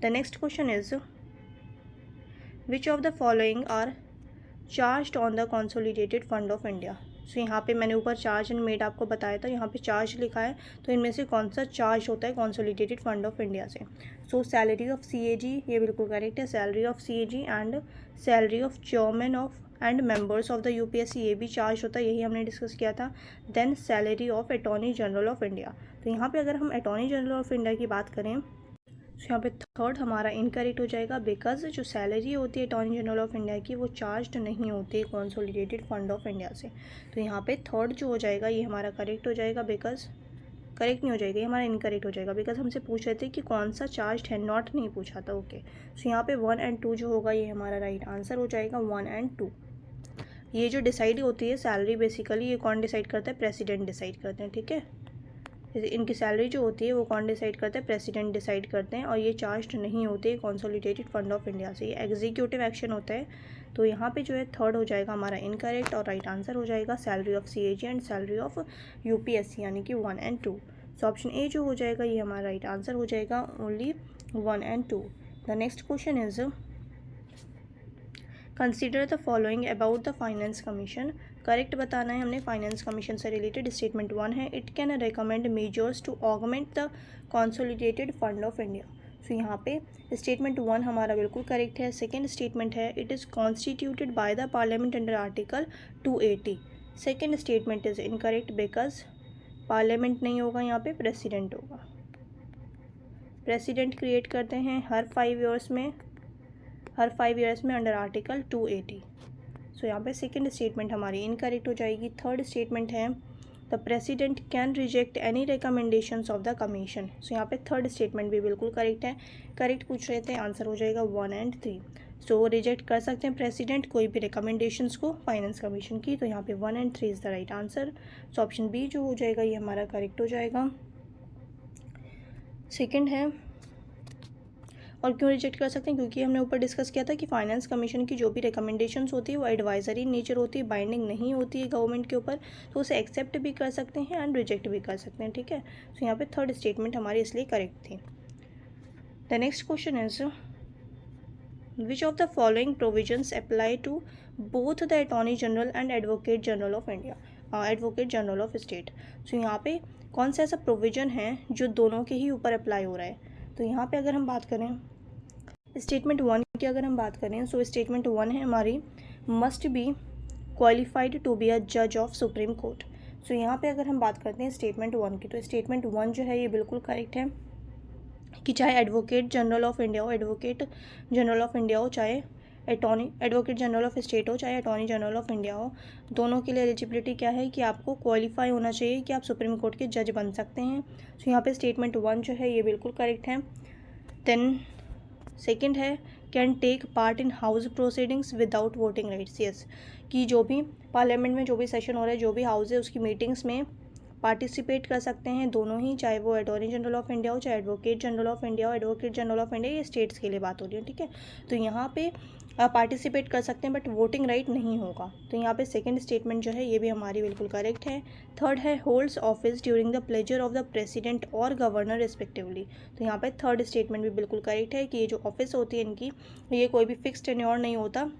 The next question is which of the following are charged on the consolidated fund of India. So यहाँ पे मैंने ऊपर चार्ज एंड मेड आपको बताया था, यहाँ पे चार्ज लिखा है, तो इनमें से कौन सा चार्ज होता है कंसोलिडेटेड फंड ऑफ इंडिया से। सो सैलरी ऑफ सीएजी, ये बिल्कुल करेक्ट है, salary of CAG and salary of chairman of and members of the UPSC, ये भी चार्ज होता है, यही हमने डिस्कस किया था। Then salary of attorney general of India. तो यहाँ पे अगर हम अटॉर्नी जनरल ऑफ इंडिया की बात करें तो यहाँ पे थर्ड हमारा इनकरेक्ट हो जाएगा बिकॉज जो सैलरी होती है अटॉर्नी जनरल ऑफ इंडिया की वो चार्ज नहीं होती है कंसोलिडेटेड फंड ऑफ इंडिया से। तो यहाँ पे थर्ड जो हो जाएगा ये हमारा करेक्ट हो जाएगा, बिकॉज करेक्ट नहीं हो जाएगा, ये हमारा इनकरेक्ट हो जाएगा बिकॉज हमसे पूछ रहे थे कि कौन सा चार्ज है, नॉट नहीं पूछा था, ओके। सो यहाँ पे 1 and 2 जो होगा ये हमारा राइट आंसर हो जाएगा, 1 and 2। ये जो डिसाइड होती है सैलरी बेसिकली ये कौन डिसाइड करता है, प्रेसिडेंट डिसाइड करते हैं, ठीक है। इनकी सैलरी जो होती है वो कौन डिसाइड करते हैं, प्रेसिडेंट डिसाइड करते हैं, और ये चार्ज नहीं होते है कंसोलिडेटेड फंड ऑफ इंडिया से, ये एग्जीक्यूटिव एक्शन होता है। तो यहाँ पे जो है थर्ड हो जाएगा हमारा इनकरेक्ट, और राइट आंसर हो जाएगा salary of CAG and salary of UPSC, यानी कि 1 and 2। सो ऑप्शन ए जो हो जाएगा ये हमारा राइट आंसर हो जाएगा, only 1 and 2। The next question is consider the following about the finance commission. Correct बताना है हमने फाइनेंस कमीशन से रिलेटेड। स्टेटमेंट 1 है it can recommend measures to augment the consolidated fund of India. So यहाँ पे statement 1 हमारा बिल्कुल correct है। सेकेंड स्टेटमेंट है it is constituted by the parliament under article 280। Second statement is incorrect because parliament नहीं होगा, यहाँ पे प्रेसिडेंट होगा। प्रेसिडेंट क्रिएट करते हैं हर 5 ईयर्स में अंडर आर्टिकल 280। सो यहाँ पे सेकेंड स्टेटमेंट हमारी इनकरेक्ट हो जाएगी। थर्ड स्टेटमेंट है the president can reject any recommendations of the commission. So यहाँ पे थर्ड स्टेटमेंट भी बिल्कुल करेक्ट है। करेक्ट पूछ रहे थे, आंसर हो जाएगा 1 and 3। सो रिजेक्ट कर सकते हैं प्रेसिडेंट कोई भी रिकमेंडेशंस को फाइनेंस कमीशन की। तो यहाँ पे 1 and 3 is the right answer. So option B जो हो जाएगा ये हमारा करेक्ट हो जाएगा। सेकेंड है, और क्यों रिजेक्ट कर सकते हैं, क्योंकि हमने ऊपर डिस्कस किया था कि फाइनेंस कमीशन की जो भी रिकमेंडेशंस होती है वो एडवाइजरी नेचर होती है, बाइंडिंग नहीं होती है गवर्नमेंट के ऊपर, तो उसे एक्सेप्ट भी कर सकते हैं एंड रिजेक्ट भी कर सकते हैं, ठीक है। सो यहाँ पे थर्ड स्टेटमेंट हमारी इसलिए करेक्ट थी। The next question is which of the following provisions apply to both the attorney general and advocate general of India, advocate general of state. So यहाँ पे कौन सा ऐसा प्रोविजन है जो दोनों के ही ऊपर अप्लाई हो रहा है। तो यहाँ पे अगर हम बात करें स्टेटमेंट 1 की, अगर हम बात करें सो स्टेटमेंट 1 है हमारी must be qualified to be a जज ऑफ सुप्रीम कोर्ट। सो यहाँ पे अगर हम बात करते हैं स्टेटमेंट 1 की, तो स्टेटमेंट 1 जो है ये बिल्कुल करेक्ट है कि चाहे एडवोकेट जनरल ऑफ इंडिया हो, चाहे एडवोकेट जनरल ऑफ स्टेट हो चाहे अटॉर्नी जनरल ऑफ इंडिया हो, दोनों के लिए एलिजिबिलिटी क्या है कि आपको क्वालिफाई होना चाहिए कि आप सुप्रीम कोर्ट के जज बन सकते हैं। तो यहाँ पे स्टेटमेंट 1 जो है ये बिल्कुल करेक्ट है। देन सेकंड है can take part in house proceedings without voting rights. Yes, कि जो भी पार्लियामेंट में जो भी सेशन हो रहा है, जो भी हाउस है, उसकी मीटिंग्स में पार्टिसिपेट कर सकते हैं दोनों ही, चाहे वो अटॉर्नी जनरल ऑफ इंडिया हो चाहे एडवोकेट जनरल ऑफ इंडिया हो। एडवोकेट जनरल ऑफ इंडिया ये स्टेट्स के लिए बात हो रही है, ठीक है। तो यहाँ पे पार्टिसिपेट कर सकते हैं बट वोटिंग राइट नहीं होगा। तो यहाँ पे सेकंड स्टेटमेंट जो है ये भी हमारी बिल्कुल करेक्ट है। थर्ड है holds office during the pleasure of the president और गवर्नर रिस्पेक्टिवली। तो यहाँ पे थर्ड स्टेटमेंट भी बिल्कुल करेक्ट है कि ये जो ऑफिस होती है इनकी, ये कोई भी फिक्स टेन्योर नहीं होता,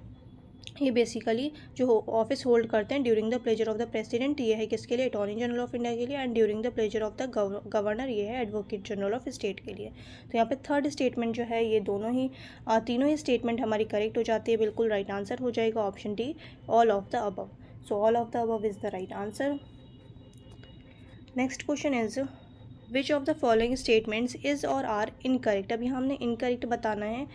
ये बेसिकली जो ऑफिस होल्ड करते हैं during the pleasure of the president, ये है किसके लिए, अटॉर्नी जनरल ऑफ इंडिया के लिए, and during the pleasure of the governor, ये है एडवोकेट जनरल ऑफ स्टेट के लिए। तो यहाँ पे थर्ड स्टेटमेंट जो है ये तीनों ही स्टेटमेंट हमारी करेक्ट हो जाती है। बिल्कुल राइट आंसर हो जाएगा option D, all of the above. So all of the above is the right answer. Next question is which of the following statements is or are incorrect. अभी हमने incorrect बताना है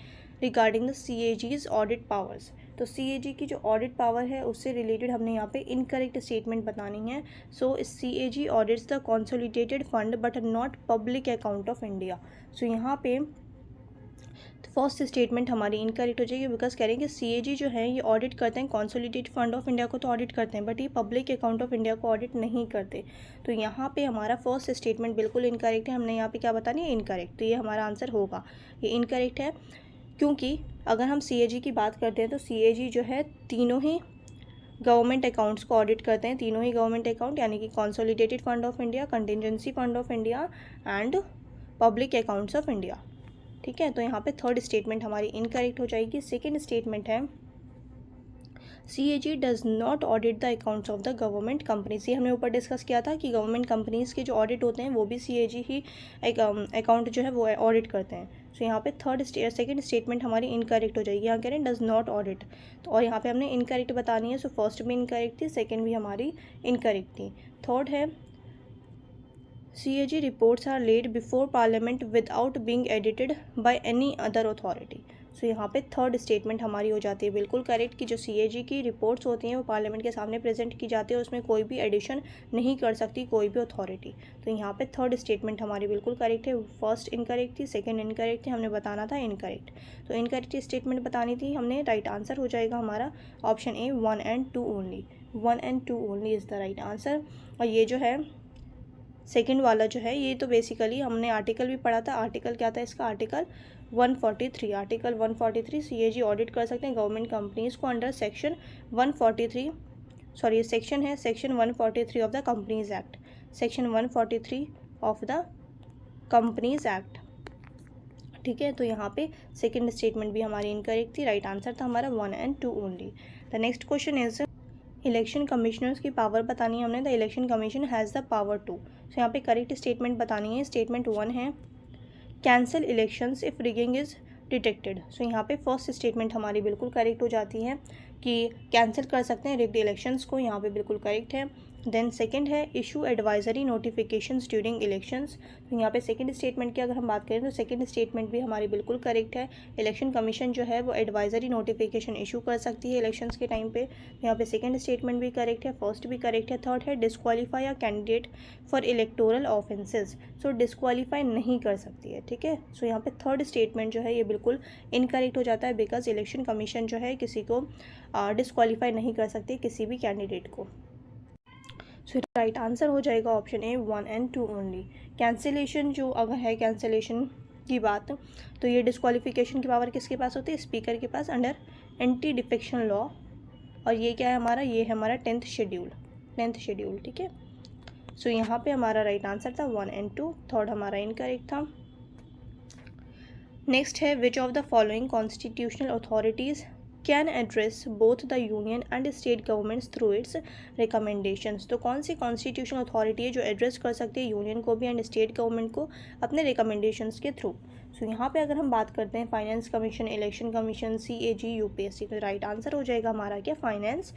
regarding the CAG's audit powers. तो CAG की जो audit power है उससे related हमने यहाँ पे इनकरेक्ट स्टेटमेंट बतानी है। So CAG audits the consolidated fund but not public account of India. So यहाँ पे फर्स्ट स्टेटमेंट हमारी इनकरेक्ट हो जाएगी, बिकॉज कह रहे हैं कि CAG जो है ये ऑडिट करते हैं कॉन्सोलिडेटेड फंड ऑफ इंडिया को, तो ऑडिट करते हैं बट ये पब्लिक अकाउंट ऑफ इंडिया को ऑडिट नहीं करते। तो यहाँ पे हमारा फर्स्ट स्टेटमेंट बिल्कुल इनकरेक्ट है। हमने यहाँ पे क्या बतानी है, इनकरेक्ट। तो ये हमारा आंसर होगा, ये इनकरेक्ट है, क्योंकि अगर हम CAG की बात करते हैं तो CAG जो है तीनों ही गवर्नमेंट अकाउंट्स को ऑडिट करते हैं, तीनों ही गवर्नमेंट अकाउंट, यानी कि consolidated fund of India, contingency fund of India and public accounts of India, ठीक है। तो यहाँ पे थर्ड स्टेटमेंट हमारी इनकरेक्ट हो जाएगी। सेकेंड स्टेटमेंट है CAG does not audit the accounts of the government companies. ये हमने ऊपर डिस्कस किया था कि गवर्नमेंट कंपनीज़ के जो ऑडिट होते हैं वो भी CAG ही अकाउंट जो है वो ऑडिट करते हैं। सो यहाँ पे सेकंड स्टेटमेंट हमारी इनकरेक्ट हो जाएगी। यहाँ कह रहे हैं डज नॉट ऑडिट, तो और यहाँ पे हमने इनकरेक्ट बतानी है। सो फर्स्ट भी इनकरेक्ट थी, सेकेंड भी हमारी इनकरेक्ट थी। थर्ड है CAG reports are laid before parliament without being edited by any other authority. So यहाँ पे थर्ड स्टेटमेंट हमारी हो जाती है बिल्कुल करेक्ट कि जो CAG की रिपोर्ट्स होती हैं वो पार्लियामेंट के सामने प्रेजेंट की जाती है, उसमें कोई भी एडिशन नहीं कर सकती कोई भी अथॉरिटी। तो यहाँ पे थर्ड स्टेटमेंट हमारी बिल्कुल करेक्ट है। फर्स्ट इनकरेक्ट थी, सेकंड इनकरेक्ट थी, हमने बताना था इनकरेक्ट। तो इनकरेक्ट स्टेटमेंट बतानी थी हमने, राइट आंसर हो जाएगा हमारा option A 1 and 2 only. 1 and 2 only is the right answer. और ये जो है सेकंड वाला जो है ये तो बेसिकली हमने आर्टिकल भी पढ़ा था। आर्टिकल क्या था इसका, आर्टिकल 143। आर्टिकल 143 CAG ऑडिट कर सकते हैं गवर्नमेंट कंपनीज़ को अंडर सेक्शन 143, सॉरी सेक्शन है section 143 of the companies act, section 143 of the companies act, ठीक है। तो यहाँ पे सेकंड स्टेटमेंट भी हमारी इनकरेक्ट थी, राइट आंसर था हमारा 1 and 2 only. The next question is election commissioners की पावर बतानी है हमने। The election commission has the power to. So यहाँ पे करेक्ट स्टेटमेंट बतानी है। स्टेटमेंट 1 है cancel elections if rigging is detected. So यहाँ पे फर्स्ट स्टेटमेंट हमारी बिल्कुल करेक्ट हो जाती है कि कैंसिल कर सकते हैं रिग्ड इलेक्शंस को, यहाँ पे बिल्कुल करेक्ट है। देन सेकंड है issue advisory notifications during elections. तो यहाँ पे सेकंड स्टेटमेंट की अगर हम बात करें तो सेकंड स्टेटमेंट भी हमारी बिल्कुल करेक्ट है। इलेक्शन कमीशन जो है वो एडवाइजरी नोटिफिकेशन इशू कर सकती है इलेक्शंस के टाइम पे। यहाँ पे सेकंड स्टेटमेंट भी करेक्ट है, फर्स्ट भी करेक्ट है। थर्ड है disqualify a candidate for electoral offences. So disqualify नहीं कर सकती है, ठीक है। सो यहाँ पे थर्ड स्टेटमेंट जो है ये बिल्कुल इनकरेक्ट हो जाता है, बिकॉज इलेक्शन कमीशन जो है किसी को डिस्क्वालीफाई नहीं कर सकती किसी भी कैंडिडेट को। सो राइट आंसर हो जाएगा option A 1 and 2 only. Cancellation जो अगर है कैंसिलेशन की बात, तो ये डिस्क्वालिफिकेशन की पावर किसके पास होती है, स्पीकर के पास अंडर एंटी डिफेक्शन लॉ। और ये क्या है हमारा, ये है हमारा 10th शेड्यूल, ठीक है। सो यहाँ पे हमारा राइट आंसर था 1 and 2, थर्ड हमारा इनकरेक्ट था। नेक्स्ट है which of the following constitutional authorities can address both the union and state governments through it's recommendations. तो कौन सी कॉन्स्टिट्यूशनल अथॉरिटी है जो एड्रेस कर सकती है यूनियन को भी एंड स्टेट गवर्नमेंट को अपने रिकमेंडेशंस के थ्रू। सो यहाँ पे अगर हम बात करते हैं finance commission, election commission, CAG, UPSC, तो राइट आंसर हो जाएगा हमारा क्या, फाइनेंस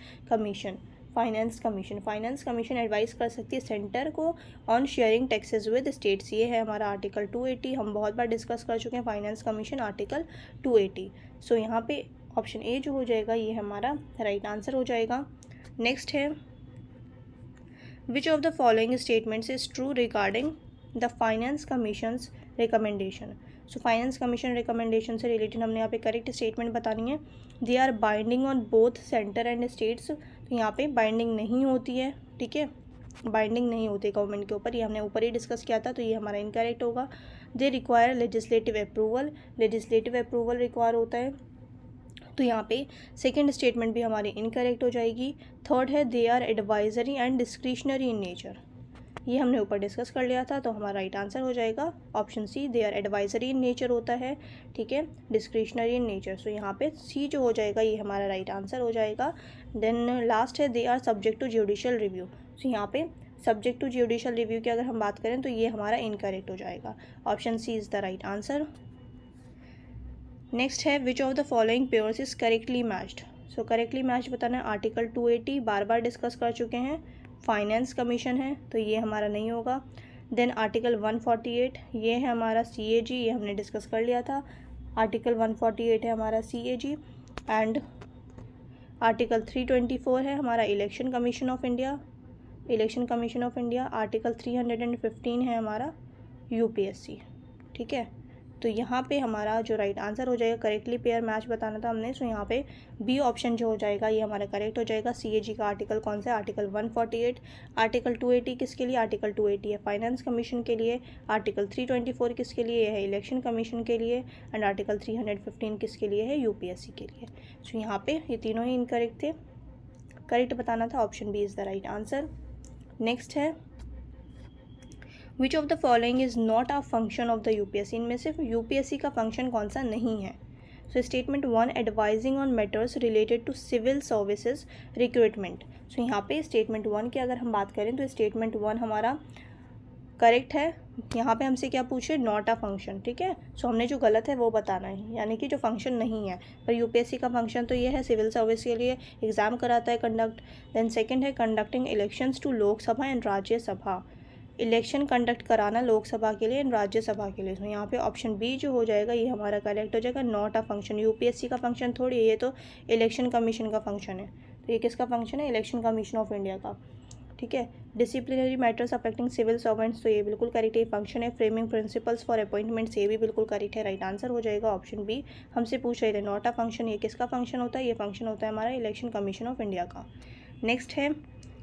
कमीशन एडवाइस कर सकती है सेंटर को on sharing taxes with states. ये है हमारा आर्टिकल 280, हम बहुत बार डिस्कस कर चुके हैं फाइनेंस कमीशन आर्टिकल 280। सो यहाँ पे ऑप्शन ए जो हो जाएगा ये हमारा राइट आंसर हो जाएगा। नेक्स्ट है which of the following statements is true regarding the finance commission's recommendation. So finance commission recommendation से रिलेटेड हमने यहाँ पे करेक्ट स्टेटमेंट बतानी है। They are binding on both centre and states, तो यहाँ पे बाइंडिंग नहीं होती है, ठीक है, बाइंडिंग नहीं होती है गवर्नमेंट के ऊपर, ये हमने ऊपर ही डिस्कस किया था, तो ये हमारा इनकरेक्ट होगा। They require legislative approval, legislative approval require होता है, तो यहाँ पे सेकेंड स्टेटमेंट भी हमारी इनकरेक्ट हो जाएगी। थर्ड है they are advisory and discretionary in nature, ये हमने ऊपर डिस्कस कर लिया था, तो हमारा राइट आंसर हो जाएगा option C, they are advisory in nature होता है, ठीक है, डिस्क्रिशनरी इन नेचर। सो यहाँ पे सी जो हो जाएगा ये हमारा राइट आंसर हो जाएगा। देन लास्ट है they are subject to judicial review. So यहाँ पे सब्जेक्ट टू जुडिशियल रिव्यू की अगर हम बात करें तो ये हमारा इनकरेक्ट हो जाएगा, option C is the right answer. Next है which of the following pairs is correctly matched. So correctly match बताना है, आर्टिकल 280 बार बार डिस्कस कर चुके हैं, फाइनेंस कमीशन है तो ये हमारा नहीं होगा। देन आर्टिकल 148 ये है हमारा CAG, ये हमने डिस्कस कर लिया था, आर्टिकल 148 है हमारा CAG। एंड आर्टिकल 324 है हमारा election commission of India, election commission of India. Article 315 है हमारा UPSC, ठीक है। तो यहाँ पे हमारा जो राइट आंसर हो जाएगा, करेक्टली पेयर मैच बताना था हमने, सो यहाँ पे बी ऑप्शन जो हो जाएगा ये हमारा करेक्ट हो जाएगा। CAG का आर्टिकल कौन सा है, आर्टिकल 148। आर्टिकल 280 किसके लिए, आर्टिकल 280 है फाइनेंस कमीशन के लिए। आर्टिकल 324 किसके लिए है, इलेक्शन कमीशन के लिए। एंड आर्टिकल 315 किसके लिए है, UPSC के लिए। सो यहाँ पे ये तीनों ही इनकरेक्ट थे, करेक्ट बताना था, option B is the right answer. Next है which of the following is not a function of the UPSC, इनमें से UPSC का फंक्शन कौन सा नहीं है। So statement 1 advising on matters related to civil services recruitment. So यहाँ पे स्टेटमेंट 1 की अगर हम बात करें तो स्टेटमेंट 1 हमारा करेक्ट है। यहाँ पे हमसे क्या पूछे, नॉट अ फंक्शन, ठीक है। सो हमने जो गलत है वो बताना है, यानी कि जो फंक्शन नहीं है, पर UPSC का फंक्शन तो ये है सिविल सर्विस के लिए एग्ज़ाम कराता है कंडक्ट। देन सेकंड है conducting elections to Lok Sabha and Rajya Sabha, election conduct कराना लोकसभा के लिए एंड राज्यसभा के लिए। तो यहाँ पे ऑप्शन बी जो हो जाएगा ये हमारा करेक्ट हो जाएगा, नॉट अ फंक्शन। UPSC का फंक्शन थोड़ी है, ये तो इलेक्शन कमीशन का फंक्शन है, तो ये किसका फंक्शन है, इलेक्शन कमीशन ऑफ इंडिया का, ठीक है। Disciplinary matters affecting civil servants, तो ये बिल्कुल करेक्ट है, फंक्शन है। फ्रेमिंग प्रिंसिपल्स फॉर अपॉइंटमेंट्स, ये भी बिल्कुल करेक्ट है, राइट आंसर हो जाएगा ऑप्शन बी। हमसे पूछ रहे थे नॉट अ फंक्शन, ये किसका फंक्शन होता है, ये फंक्शन होता है हमारा इलेक्शन कमीशन ऑफ इंडिया का। नेक्स्ट है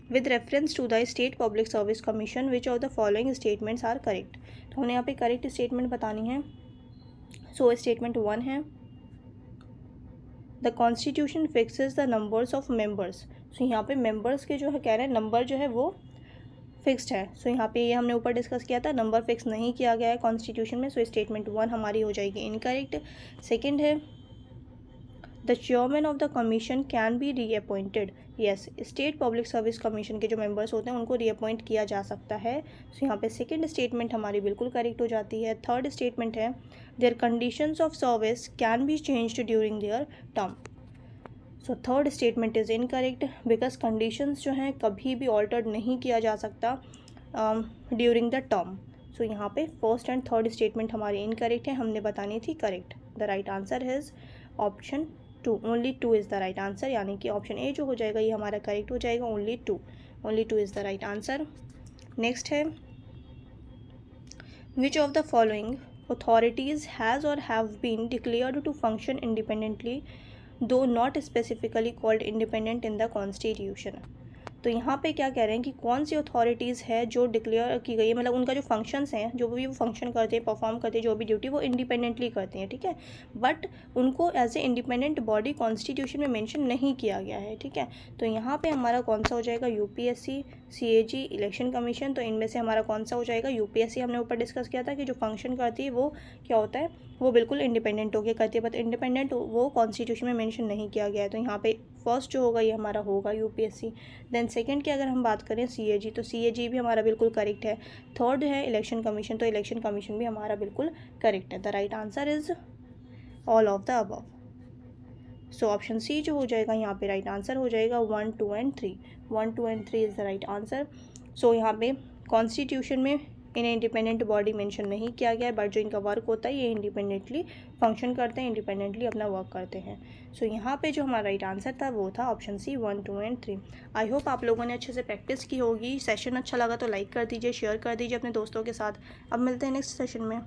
with reference to the State Public Service Commission which of the following statements are correct। तो हमने यहाँ पे करेक्ट स्टेटमेंट बतानी है। सो स्टेटमेंट 1 है the constitution fixes the numbers of members. So यहाँ पे मेंबर्स के जो है कह रहे हैं नंबर जो है वो फिक्स्ड है। सो यहाँ पे ये हमने ऊपर डिस्कस किया था, नंबर फिक्स नहीं किया गया है कॉन्स्टिट्यूशन में, सो स्टेटमेंट 1 हमारी हो जाएगी इनकरेक्ट। सेकेंड है the chairman of the commission can be reappointed. Yes, state public service commission के जो मेंबर्स होते हैं उनको रीअपॉइंट किया जा सकता है। सो यहाँ पे सेकंड स्टेटमेंट हमारी बिल्कुल करेक्ट हो जाती है। थर्ड स्टेटमेंट है their conditions of service can be changed during their term. So third statement is incorrect because conditions जो हैं कभी भी ऑल्टर्ड नहीं किया जा सकता ड्यूरिंग द टर्म। सो यहाँ पे फर्स्ट एंड थर्ड स्टेटमेंट हमारी इनकरेक्ट है, हमने बतानी थी correct. The right answer is option 2, only 2 is the right answer, यानी कि ऑप्शन ए जो हो जाएगा ये हमारा करेक्ट हो जाएगा, only 2 is the right answer. Next है which of the following authorities has or have been declared to function independently though not specifically called independent in the constitution। तो यहाँ पे क्या कह रहे हैं कि कौन सी अथॉरिटीज़ है जो डिक्लेयर की गई है, मतलब उनका जो फंक्शंस हैं, जो भी वो फंक्शन करते हैं, परफॉर्म करते हैं, जो भी ड्यूटी वो इंडिपेंडेंटली करते हैं, ठीक है, बट उनको as a independent body constitution में मेंशन नहीं किया गया है, ठीक है। तो यहाँ पे हमारा कौन सा हो जाएगा, UPSC, CAG, इलेक्शन कमीशन। तो इनमें से हमारा कौन सा हो जाएगा, UPSC हमने ऊपर डिस्कस किया था कि जो फंक्शन करती है वो क्या होता है, वो बिल्कुल इंडिपेंडेंट होकर करती है, बट इंडिपेंडेंट वो कॉन्स्टिट्यूशन में मेंशन नहीं किया गया है। तो यहाँ पे फर्स्ट जो होगा ये हमारा होगा UPSC। देन सेकंड की अगर हम बात करें CAG, तो CAG भी हमारा बिल्कुल करेक्ट है। थर्ड है इलेक्शन कमीशन, तो इलेक्शन कमीशन भी हमारा बिल्कुल करेक्ट है। The right answer is all of the above. So option C जो हो जाएगा यहाँ पे राइट आंसर हो जाएगा 1, 2 and 3। 1, 2 and 3 is the right answer. So यहाँ पे कॉन्स्टिट्यूशन में इन्हें इंडिपेंडेंट बॉडी मेंशन नहीं किया गया है, बट जो इनका वर्क होता है ये इंडिपेंडेंटली फंक्शन करते हैं, इंडिपेंडेंटली अपना वर्क करते हैं। सो यहाँ पे जो हमारा राइट आंसर था वो था option C 1, 2 and 3। I hope आप लोगों ने अच्छे से प्रैक्टिस की होगी। सेशन अच्छा लगा तो लाइक कर दीजिए, शेयर कर दीजिए अपने दोस्तों के साथ। अब मिलते हैं नेक्स्ट सेशन में।